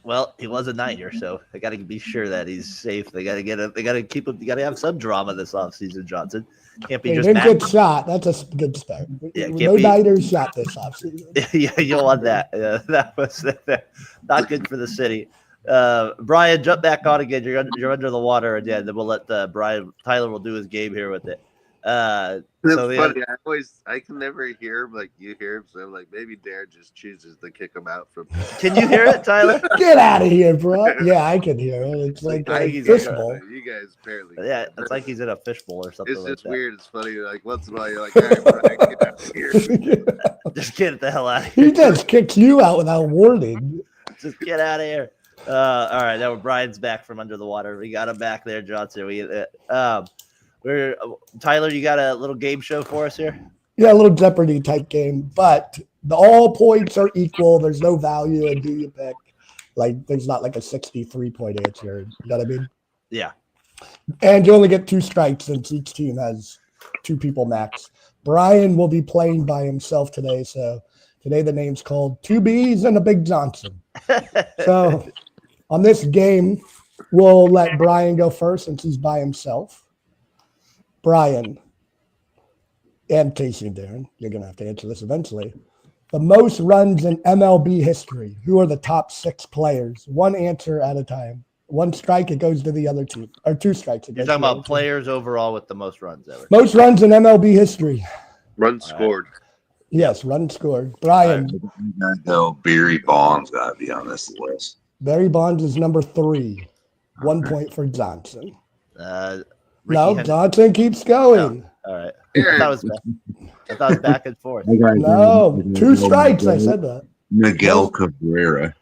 Well, he was a Niner, so they got to be sure that he's safe. They got to get him. They got to keep him. You got to have some drama this offseason, Johnson. Can't be
He
just
didn't get shot. That's a good start.
Yeah,
no Niners shot this offseason.
Yeah, you don't want that. That was not good for the city. Brian, jump back on again. You're under the water again. Then we'll let Tyler will do his game here with it.
That's funny. I can never hear him like you hear him. So I'm like, maybe Darren just chooses to kick him out from.
Can you hear it, Tyler?
Get out of here, bro. Yeah, I can hear it. It's like a fishbowl.
You guys apparently.
Yeah, it's like he's in a fishbowl or something.
It's
like
just
that.
weird. It's funny. Like once in a while, you're like, all right, Brian, get out of here.
Just get the hell out of here.
He just kicks you out without warning.
Just get out of here. All right, now Brian's back from under the water. We got him back there, Johnson. Tyler, you got a little game show for us here?
Yeah, a little Jeopardy type game, but all points are equal. There's no value in who you pick. Like, there's not like a 63-point answer. You know what I mean?
Yeah.
And you only get 2 strikes since each team has 2 people max. Brian will be playing by himself today. So today the name's called 2 Bs and a Big Johnson. So on this game, we'll let Brian go first since he's by himself. Brian, and Casey and Darren, you're going to have to answer this eventually. The most runs in MLB history. Who are the top 6 players? 1 answer at a time. 1 strike, it goes to the other team. Or 2 strikes.
You're talking about players overall with the most runs ever.
Most runs in MLB history.
Runs scored.
Yes, runs scored. Brian.
No, Barry Bonds got to be on this list.
Barry Bonds is number 3. 1 point for Johnson. Johnson keeps going.
Oh, all right. I thought it was back and forth.
No, 2 strikes. I said that.
Miguel Cabrera.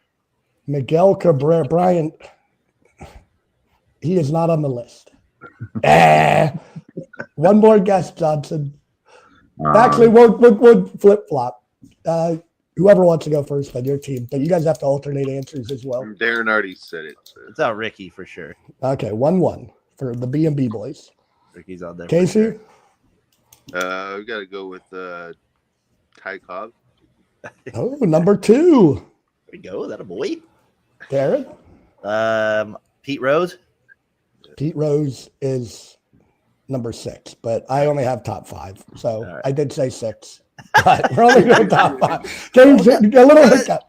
Brian, he is not on the list. One more guess, Johnson. Actually, we'll flip-flop. Whoever wants to go first on your team, but you guys have to alternate answers as well.
Darren already said it. So.
It's out Ricky for sure.
Okay, 1-1 for the B&B boys.
Ricky's on there.
Casey?
Sure.
We got to go with Ty Cobb.
Oh, number 2.
There we go. That a boy.
Darren?
Pete Rose.
Pete Rose is number 6, but I only have top 5. So right. I did say 6. But we're only going top 5. James, a little hiccup.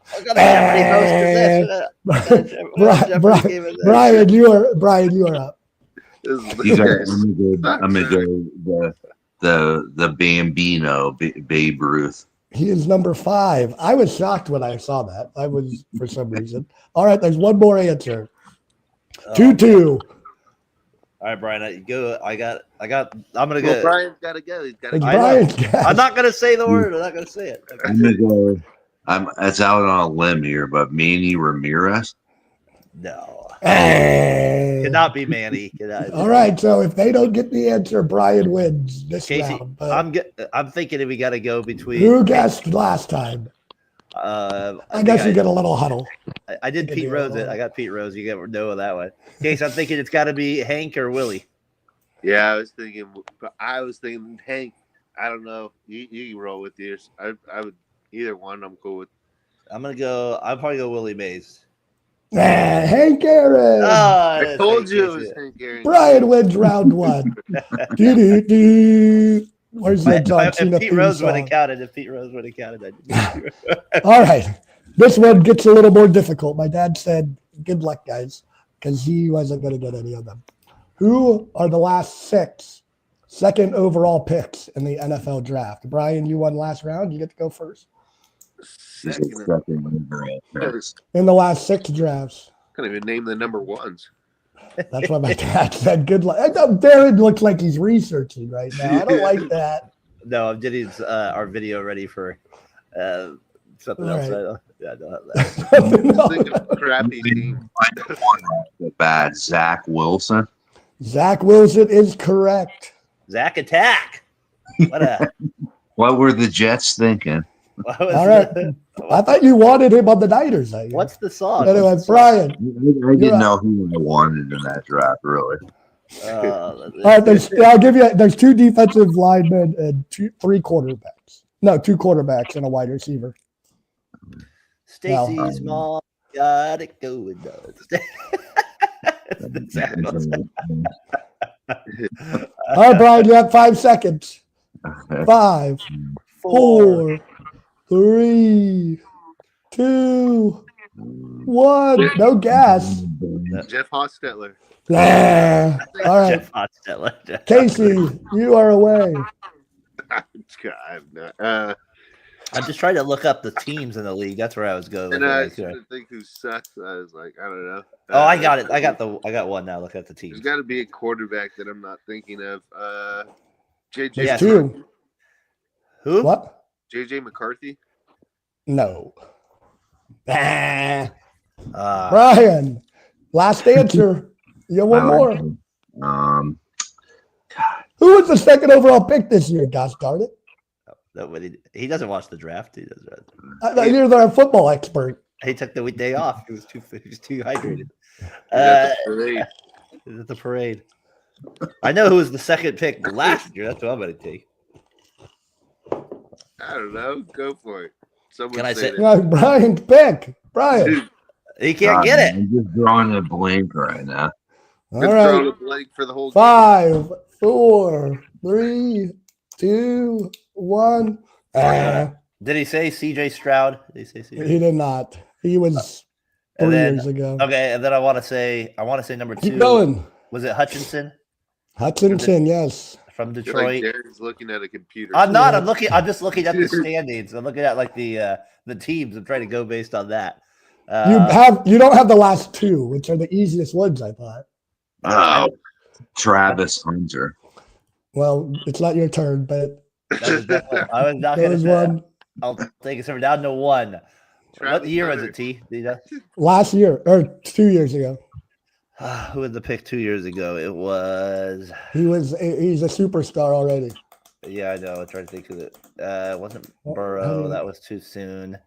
Brian, you are up.
You guys, I'm gonna go the Bambino, Babe Ruth.
He is number 5. I was shocked when I saw that. I was for some reason. All right, there's one more answer. 2-2.
All right, Brian, go. I'm gonna go.
Brian's gotta go. He's gotta go.
I'm not gonna say the word. I'm not gonna say it.
I'm gonna go. It's out on a limb here, but Manny Ramirez.
No. Cannot be Manny.
All right, so if they don't get the answer, Brian wins this
Casey,
round. But
I'm thinking that we got to go between.
Who guessed last time? I guess you get a little huddle.
I did Pete Rose. I got Pete Rose. You get no that one. Casey, I'm thinking it's got to be Hank or Willie.
Yeah, I was thinking Hank. I don't know. You can roll with yours. I would either one. I'm cool with.
I'm gonna go. I'll probably go Willie Mays.
Hank Aaron.
I told you it was Hank Aaron.
Brian wins round 1. Where's the John Cena
If Pete Rose would have counted.
All right. This one gets a little more difficult. My dad said, good luck, guys, because he wasn't going to get any of them. Who are the last 6 second overall picks in the NFL draft. Brian, you won last round. You get to go first.
Second overall picks.
In the last 6 drafts.
Can't even name the number ones.
That's what my dad said. Good luck. I know Darren looks like he's researching right now. I don't like that.
No, I'm getting our video ready for something
All
else.
right.
I don't have that.
Think of a crappy team.
Bad Zach Wilson.
Zach Wilson is correct.
Zach Attack.
What were the Jets thinking?
All right. I thought you wanted him on the Niners.
What's the song?
Anyway, Brian.
I didn't know who I wanted in that draft, really.
All right, I'll give you. There's 2 defensive linemen and 3 quarterbacks. No, 2 quarterbacks and a wide receiver.
Stacy's mom got it going.
All right, Brian, you have 5 seconds. 5, 4, 3, 2, 1. No gas.
Jeff Hostetler.
Nah. All right,
Jeff Hostetler.
Casey, you are away.
I'm just trying to look up the teams in the league. That's where I was going.
And I didn't think who sucks. I was like, I don't know.
Oh, I got it. I got one now. Look at the teams.
There's got to be a quarterback that I'm not thinking of. JJ.
There's 2.
Who?
What?
JJ McCarthy.
No. Ah.
Uh,
Brian, last answer. You have one more. Who was the second overall pick this year? Gosh darn it.
Nobody. He doesn't watch the draft. He does.
I thought you're the football expert.
He took the day off. He was too hydrated. He's at the parade. I know who was the second pick last year. That's what I'm going to take.
I don't know. Go for it. Someone
Can I say?
Brian's pick. Brian.
He can't get it.
I'm just drawing a blank right now.
All right.
A blank for the whole
5, 4, 3, 2, 1.
Did he say C.J. Stroud? Did he say C.J.?
He did not. He was 3 years ago.
Okay, and then I want to say number 2.
Keep going.
Was it Hutchinson?
Hutchinson, yes.
From
Like
Detroit.
Darren's looking at a computer.
I'm not. I'm just looking at the standings. I'm looking at like the teams. I'm trying to go based on that.
You don't have the last 2, which are the easiest ones, I thought.
Oh, Travis Hunter.
Well, it's not your turn, but
I was not
there was one.
I'll take it down to 1.
Travis
what year
Hunter.
was it, T? Do you know?
Last year or 2 years ago.
Who was the pick 2 years ago? It was.
He's a superstar already.
Yeah, I know. I'm trying to think of it. It wasn't Burrow. That was too soon.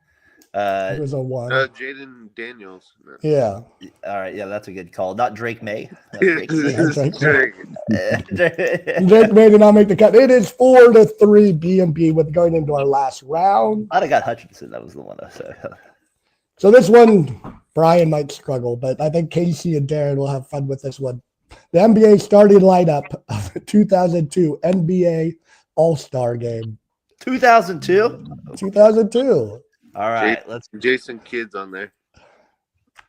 It was a 1.
Jaden Daniels. No.
Yeah.
All right. Yeah, that's a good call. Not Drake May.
Drake
Drake
May did not make the cut. It is 4-3 B&B with going into our last round.
I'd have got Hutchinson. That was the one I said.
So this one, Brian might struggle, but I think Casey and Darren will have fun with this one. The NBA starting lineup of the 2002 NBA All-Star Game.
2002?
2002.
All right. Let's.
Jason Kidd's on there.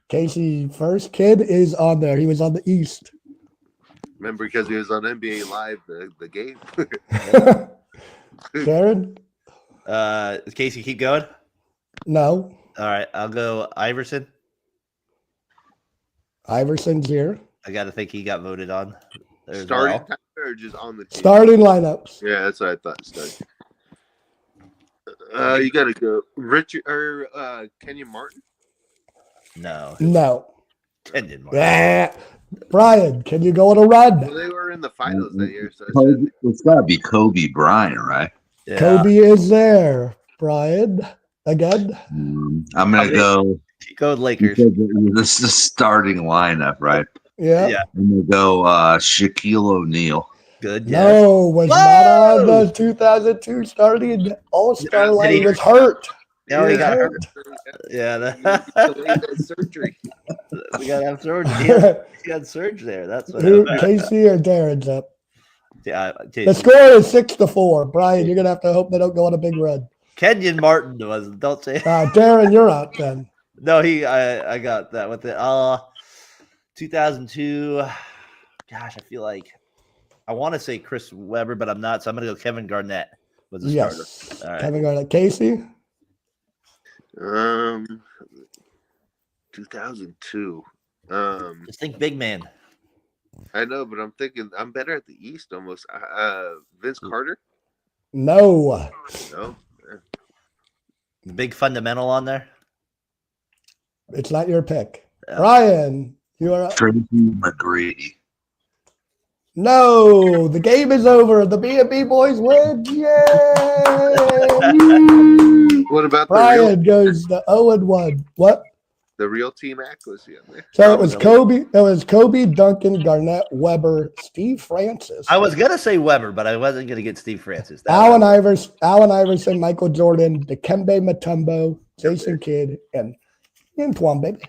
Casey first. Kid is on there. He was on the East.
Remember, because he was on NBA Live, the game.
Darren?
Casey, keep going.
No.
All right. I'll go Iverson.
Iverson's here.
I got to think he got voted on.
Starting time or just on the team?
Starting lineups.
Yeah, that's what I thought. Starting. You got to go Richard or Kenyon Martin.
No.
Kenyon Martin.
Ah. Brian, can you go on a run?
Well, they were in the finals that year. So
It's got to be Kobe Bryant, right?
Yeah.
Kobe is there. Brian, again.
I'm going to go.
Go Lakers.
This is the starting lineup, right?
Yeah.
I'm going to go Shaquille O'Neal.
Good.
No, was not on the 2002 starting All-Star line. He was hurt.
No, he got hurt. Yeah.
that surgery.
We got to have surgery. He had surgery there. That's what.
Casey or Darren's up.
Yeah.
The score is 6-4. Brian, you're gonna have to hope they don't go on a big run.
Kenyon Martin was. Don't say.
Darren, you're up then.
No, I got that with it. 2002. Gosh, I feel like I want to say Chris Webber, but I'm not. So I'm going to go Kevin Garnett was the
Yes.
starter. All right.
Kevin Garnett. Casey?
2002.
Just think big man.
I know, but I'm thinking I'm better at the East almost. Vince Carter?
No.
No.
The big fundamental on there.
It's not your pick.
Yeah.
Ryan, you are up.
Tracy McGrady.
No, the game is over. The B&B boys win. Yay!
What about
Ryan goes to 0-1. What?
the real Team Mac? Was he on there?
So it was Kobe. It was Kobe, Duncan, Garnett, Weber, Steve Francis,
I was going to say Weber, but I wasn't going to get Steve Francis.
Allen Iverson, Michael Jordan, Dikembe Mutombo, Jason Kidd, and Antoine, baby.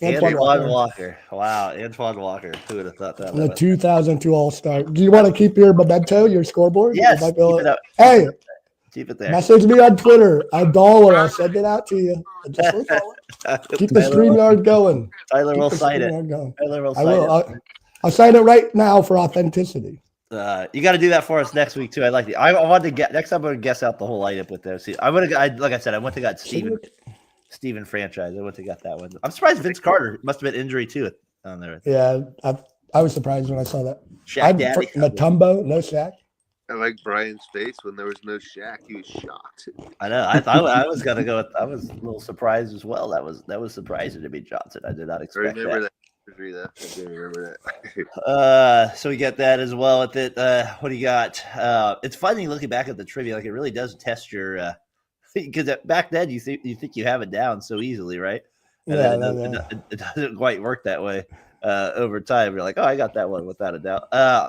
Antoine Walker. Wow, Antoine Walker. Who would have thought that?
The 2002 All-Star. Do you want to keep your memento, your scoreboard?
Yes.
You might be able
Keep it up.
Hey,
Keep it there.
message me on Twitter. $1. I'll send it out to you. Just look for it. Keep the StreamYard going.
Tyler will
Keep the
sign it.
StreamYard going.
Tyler will
I
sign
will.
it.
I'll sign it right now for authenticity.
You got to do that for us next week too. I like it. I wanted to get next time. I'm going to guess out the whole lineup with those. See, like I said, I went to got Steven franchise. I went to got that one. I'm surprised Vince Carter must have been injury too on there.
Yeah, I was surprised when I saw that.
Shaq Daddy.
Mutombo, no Shaq.
I like Brian's face when there was no Shaq. He was shocked.
I know. I thought I was gonna go. I was a little surprised as well. That was surprising to me, Johnson. I did not
I
expect
remember
that.
that. I do remember that.
So we get that as well with it. What do you got? It's funny looking back at the trivia. Like it really does test your. Because back then you think you have it down so easily, right? And it doesn't quite work that way. Over time, you're like, oh, I got that one without a doubt.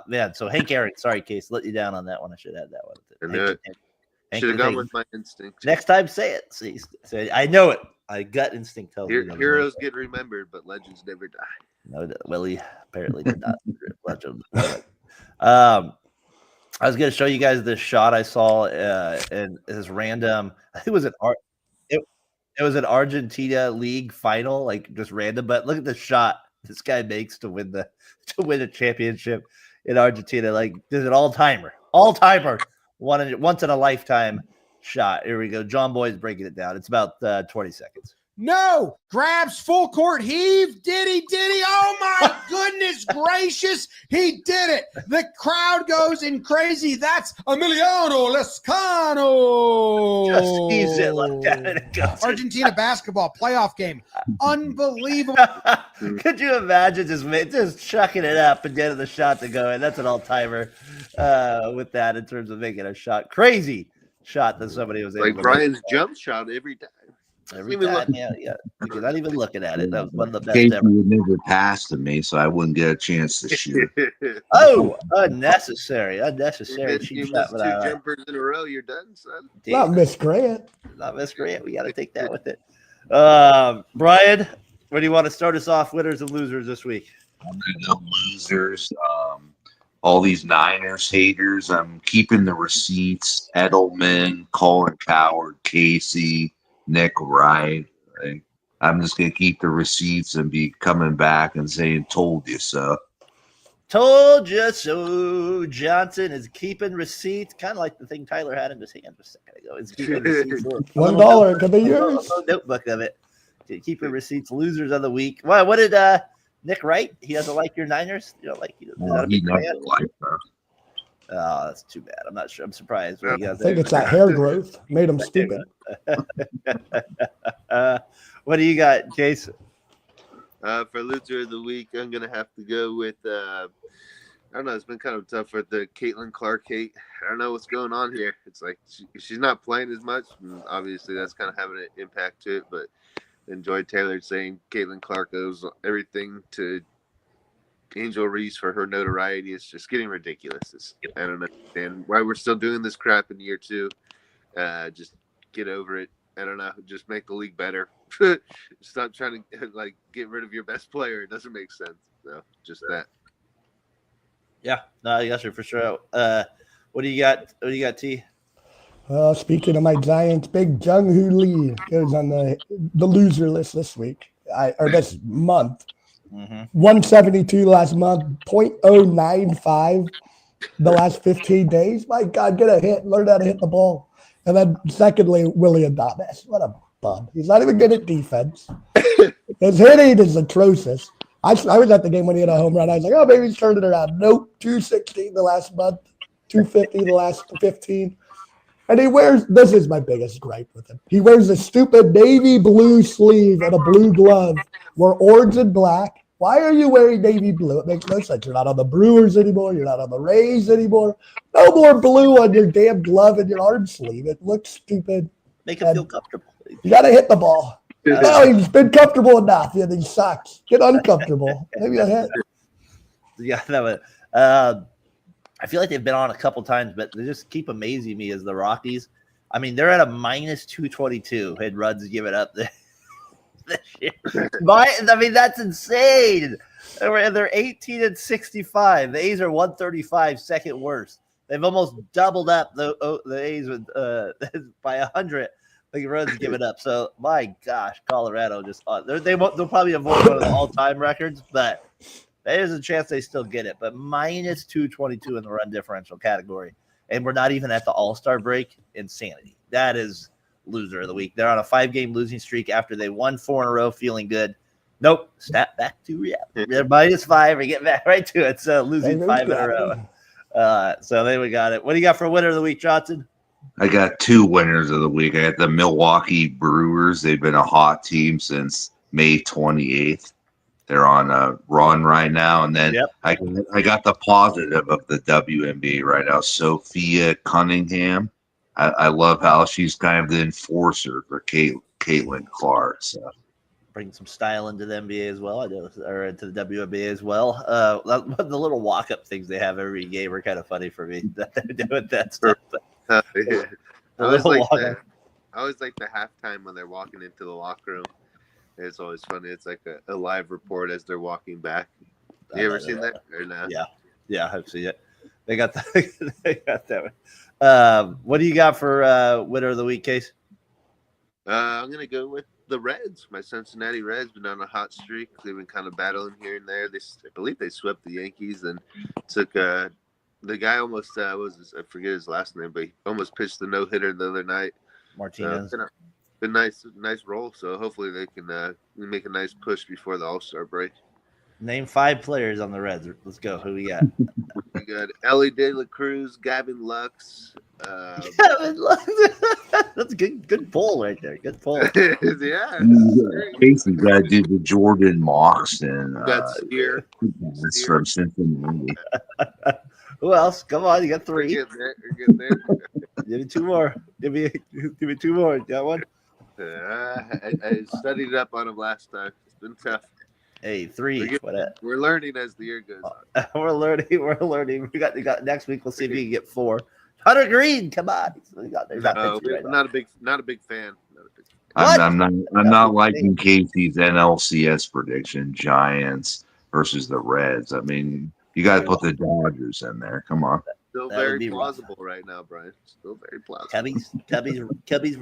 Man, so Hank Aaron, sorry, Case, let you down on that one. I should have had that one.
I knew it. Should have gone with my instinct.
Next time, say it. See, I know it. My gut instinct tells me.
Heroes get remembered, but legends never die.
No, Willie apparently did not. Legend. I was going to show you guys this shot I saw, and this random. I think it was an Argentina league final, like just random. But look at the shot this guy makes to win a championship in Argentina. Like this is an all timer, once in a lifetime shot. Here we go. John Boy's breaking it down. It's about 20 seconds.
No, grabs full court heave. Did he? Oh my goodness gracious. He did it. The crowd goes in crazy. That's Emiliano Lescano.
Just sees it like that and it goes.
Argentina basketball playoff game. Unbelievable.
Could you imagine just chucking it up and getting the shot to go in? That's an all-timer with that in terms of making a shot. Crazy shot that somebody was able
like
to
Brian's jump shot every time.
Every time, yeah. You're not even looking at it. That was one of the best
Casey
ever.
would never pass to me, so I wouldn't get a chance to shoot.
Oh, unnecessary.
You missed
Cheap
two
shot, but
jumpers in a row. You're done, son.
Not Miss Grant.
Not Miss Grant. We got to take that with it. Brian, where do you want to start us off? Winners and losers this week.
I'm gonna go losers. All these Niners haters. I'm keeping the receipts. Edelman, Colin Coward, Casey, Nick Wright. I'm just gonna keep the receipts and be coming back and saying "told you so."
Told you so. Johnson is keeping receipts, kind of like the thing Tyler had in his hand a second ago. It's keeping receipts.
$1 could be yours.
A notebook of it. Keeping receipts. Losers of the week. Well, what did Nick Wright? He doesn't like your Niners. You don't like you.
He doesn't like her.
Oh, that's too bad. I'm not sure. I'm surprised.
I think it's that hair growth made him stupid.
What do you got, Jason?
For loser of the week, I'm gonna have to go with I don't know. It's been kind of tough with the Caitlin Clark hate. I don't know what's going on here. It's like she's not playing as much, and obviously that's kind of having an impact to it. But enjoyed Taylor saying Caitlin Clark owes everything to Angel Reese for her notoriety. It's just getting ridiculous. I don't understand why we're still doing this crap in year two. Just get over it. I don't know. Just make the league better. Stop trying to like get rid of your best player. It doesn't make sense. So just that.
Yeah, no, yes, sir, for sure. What do you got? What do you got, T?
Speaking of my Giants, Big Jung-Hoo Lee goes on the loser list this week or this month. 172 last month, 0.095 the last 15 days. My God, get a hit. Learn how to hit the ball. And then secondly, Willie Adames. What a bum. He's not even good at defense. His hitting is atrocious. I was at the game when he hit a home run. I was like, oh, maybe he's turned it around. Nope, 216 the last month, 250 the last 15. And he wears, this is my biggest gripe with him. He wears a stupid navy blue sleeve and a blue glove. We're orange and black. Why are you wearing navy blue? It makes no sense. You're not on the Brewers anymore. You're not on the Rays anymore. No more blue on your damn glove and your arm sleeve. It looks stupid.
Make him feel comfortable.
You got to hit the ball. No, he's been comfortable enough. Yeah, he sucks. Get uncomfortable. Maybe a hit.
Yeah, that was. I feel like they've been on a couple times, but they just keep amazing me as the Rockies. I mean, they're at a minus 222. Had Ruds give it up this year. I mean, that's insane. They're 18 and 65. The A's are 135, second worst. They've almost doubled up the A's with by 100. Like Ruds give it up. So my gosh, Colorado just they'll probably avoid one of the all-time records, but there's a chance they still get it. But minus 222 in the run differential category, and we're not even at the All-Star break. Insanity. That is loser of the week. They're on a 5-game losing streak after they won 4 in a row, feeling good. Nope, snap back to reality. They're minus 5. We get back right to it. So losing 5 in a row. So there we got it. What do you got for winner of the week, Johnson?
I got 2 winners of the week. I got the Milwaukee Brewers. They've been a hot team since May 28th. They're on a run right now. And then I got the positive of the WNBA right now, Sophia Cunningham. I love how she's kind of the enforcer for Caitlin Clark. So.
Bring some style into the NBA as well. Or into the WNBA as well. The little walk-up things they have every game are kind of funny for me. That they're doing that stuff.
I always like the halftime when they're walking into the locker room. It's always funny. It's like a live report as they're walking back. You ever seen that or not?
Yeah, I've seen it. They got that one. What do you got for winner of the week, Case?
I'm gonna go with the Reds. My Cincinnati Reds been on a hot streak. They've been kind of battling here and there. I believe they swept the Yankees and took the guy almost I forget his last name, but he almost pitched the no-hitter the other night.
Martinez.
Been nice roll. So hopefully they can make a nice push before the All-Star break.
Name 5 players on the Reds. Let's go. Who we got?
We got Ellie De La Cruz, Gavin Lux.
Gavin Lux. That's a good pull right there. Good pull.
Yeah.
Casey got to do the Jordan Moxon.
Got Steer.
That's from Cincinnati.
Who else? Come on, you got 3.
We're getting there.
Give me 2 more. Give me 2 more. Got one?
I studied up on him last time. It's been tough.
Hey, 3.
We're learning as the year goes on.
We're learning. We got next week. We'll see if we can get 4. Hunter Green, come on.
Not a big fan.
I'm not liking Casey's NLCS prediction. Giants versus the Reds. I mean, you got to put the Dodgers in there. Come on.
Still very plausible right now, Brian. Still very plausible.
Cubby's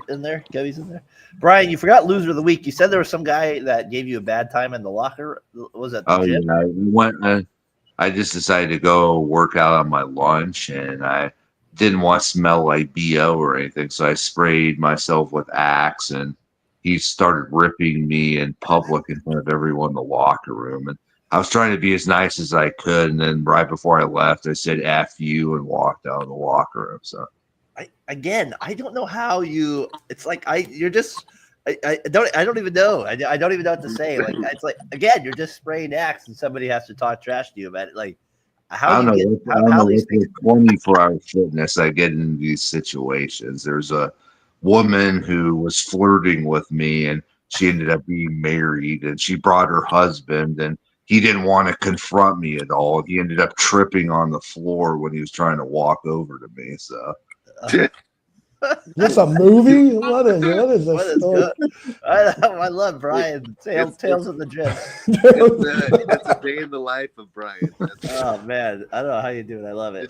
in there. Cubby's in there. Brian, you forgot loser of the week. You said there was some guy that gave you a bad time in the locker. Was it?
Oh gym? Yeah, I just decided to go work out on my lunch, and I didn't want to smell like BO or anything, so I sprayed myself with Axe, and he started ripping me in public in front of everyone in the locker room. And I was trying to be as nice as I could, and then right before I left, I said "F you" and walked out of the locker room. So,
I don't know how you. It's like you're just. I don't even know. I don't even know what to say. Like it's like again, you're just spraying Axe, and somebody has to talk trash to you about it. Like how do you get? How these things?
24-hour fitness. I get into these situations. There's a woman who was flirting with me, and she ended up being married, and she brought her husband, and he didn't want to confront me at all. He ended up tripping on the floor when he was trying to walk over to me. So,
this a movie? What is this story?
I love Brian. Tales of the gym.
It's a day in the life of Brian.
Oh man, I don't know how you do it. I love it.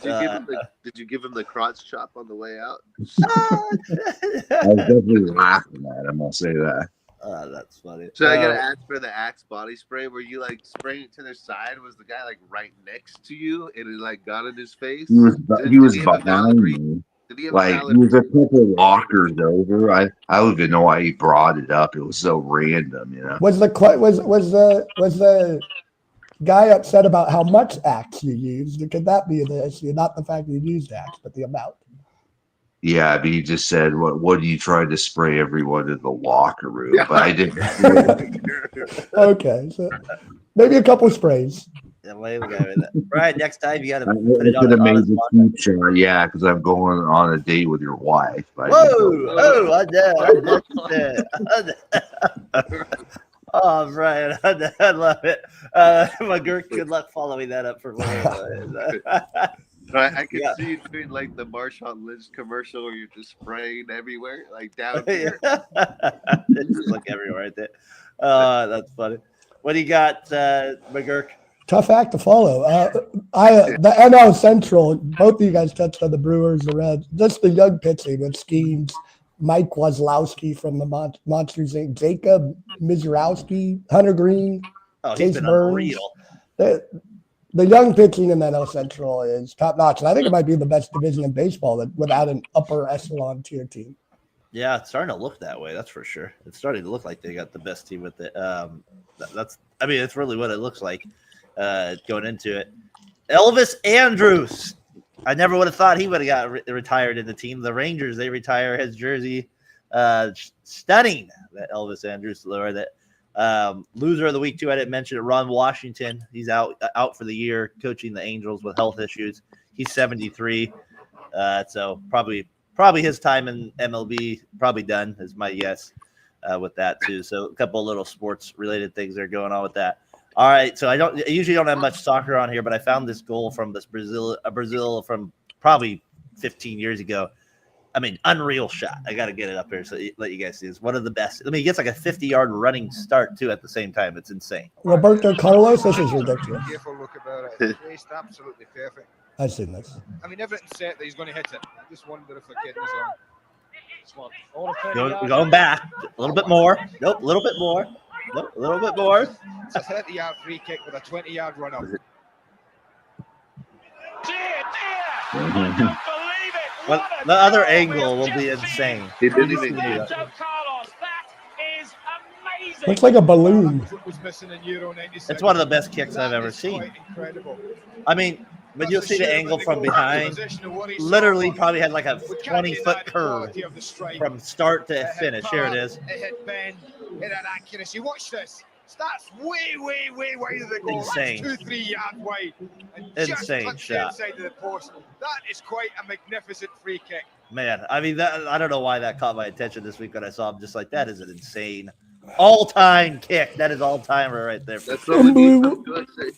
Did you give him the crotch chop on the way out?
I was definitely laughing at him. I'll say that.
That's funny.
So I gotta ask for the Axe body spray. Were you like spraying it to their side? Was the guy like right next to you and it like got in his face?
He was
Did he have a
behind
valid
me.
Did he have
Like
a
he
valid
was a couple lockers over. I don't even know why he brought it up. It was so random, you know.
Was the guy upset about how much Axe you used? Could that be the issue? Not the fact that you used Axe, but the amount.
Yeah, but he just said, "What are you trying to spray everyone in the locker room?"
Yeah.
But I didn't.
Okay, so maybe a couple sprays.
Yeah, wait, we got it. Right, next time you got to
I
put it
could have
on
made
his
the
podcast.
future, yeah, because I'm going on a date with your wife. But I didn't go.
Whoa! Oh, I did. Oh, Brian, I love it. McGurk, good luck following that up for later.
I could
Yeah.
see you doing like the Marshawn Lynch commercial where you're just spraying everywhere, like down here.
It's just like everywhere right there. That's funny. What do you got, McGurk?
Tough act to follow. The NL Central, both of you guys touched on the Brewers, the Reds, just the young pitching with Skeens, Mike Wazlowski from the Monsters Inc., Jacob Mizrowski, Hunter Green,
Oh, he's
Chase
been
Burns.
unreal.
The young pitching in the NL Central is top notch. And I think it might be the best division in baseball without an upper echelon tier team.
Yeah, it's starting to look that way. That's for sure. It's starting to look like they got the best team with it. It's really what it looks like going into it. Elvis Andrus. I never would have thought he would have got retired in the team. The Rangers, they retire his jersey. Stunning that Elvis Andrus lower that. Loser of the week too. I didn't mention it. Ron Washington. He's out for the year, coaching the Angels with health issues. He's 73. So probably his time in MLB probably done is my guess with that too. So a couple of little sports related things are going on with that. All right. So I usually don't have much soccer on here, but I found this goal from this Brazil from probably 15 years ago. I mean, unreal shot. I got to get it up here so let you guys see. It's one of the best. I mean, he gets like a 50-yard running start, too, at the same time. It's insane.
Roberto Carlos, this is ridiculous.
Careful look about it. Placed absolutely perfect.
I've seen this.
I mean, everything's set that he's going to hit it. I just wonder if the kid is on.
Going back. A little bit more. Nope, a little bit more. Nope, a little bit more.
It's a 30-yard free kick with a 20-yard run up.
Well, the other angle will be insane.
He didn't even
Looks like a balloon.
It's one of the best kicks I've ever seen. I mean, but you'll see the angle from behind. Literally probably had like a 20-foot curve from start to finish. Here it is.
It hit Ben. It had accuracy. Watch this. Starts way wide of the goal.
Insane.
That's 2-3 yards wide. And
Insane
just
shot.
inside of the post. That is quite a magnificent free kick.
Man, I mean, I don't know why that caught my attention this week when I saw him. Just like, that is an insane all-time kick. That is all-timer right there.
That's what we need from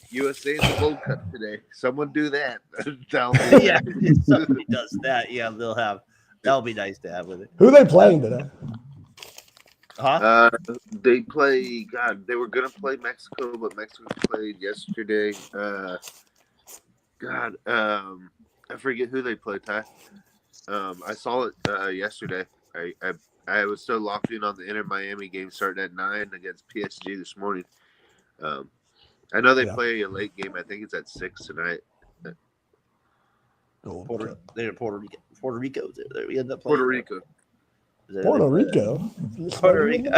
USA in the Gold Cup today. Someone do that.
Yeah, if somebody does that, yeah, that'll be nice to have with it.
Who are they playing today?
Huh?
They play. God, they were gonna play Mexico, but Mexico played yesterday. I forget who they played. Ty. I saw it yesterday. I was still locked in on the Inter Miami game starting at 9 against PSG this morning. I know they play a late game. I think it's at 6 tonight.
They're Puerto Rico. Puerto Rico. There we end up playing.
Puerto Rico.
Puerto Rico.
Puerto Rico.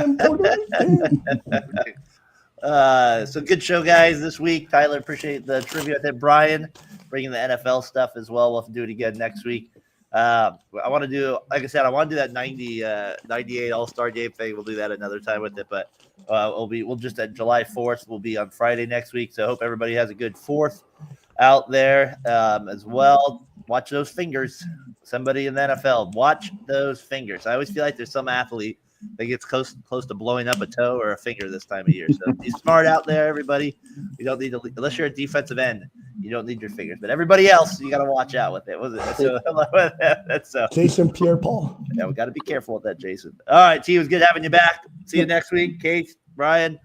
So good show, guys, this week. Tyler, appreciate the trivia. I think Brian bringing the NFL stuff as well. We'll have to do it again next week. I want to do, like I said, I want to do that 98 All-Star game thing. We'll do that another time with it, but we'll just at July 4th. We'll be on Friday next week. So I hope everybody has a good 4th out there as well. Watch those fingers. Somebody in the NFL, watch those fingers. I always feel like there's some athlete that gets close to blowing up a toe or a finger this time of year. So be smart out there, everybody. You don't need to, unless you're a defensive end, you don't need your fingers. But everybody else, you got to watch out with it. So
Jason Pierre-Paul.
Yeah, we got to be careful with that, Jason. All right, T, it was good having you back. See you next week. Kate, Brian.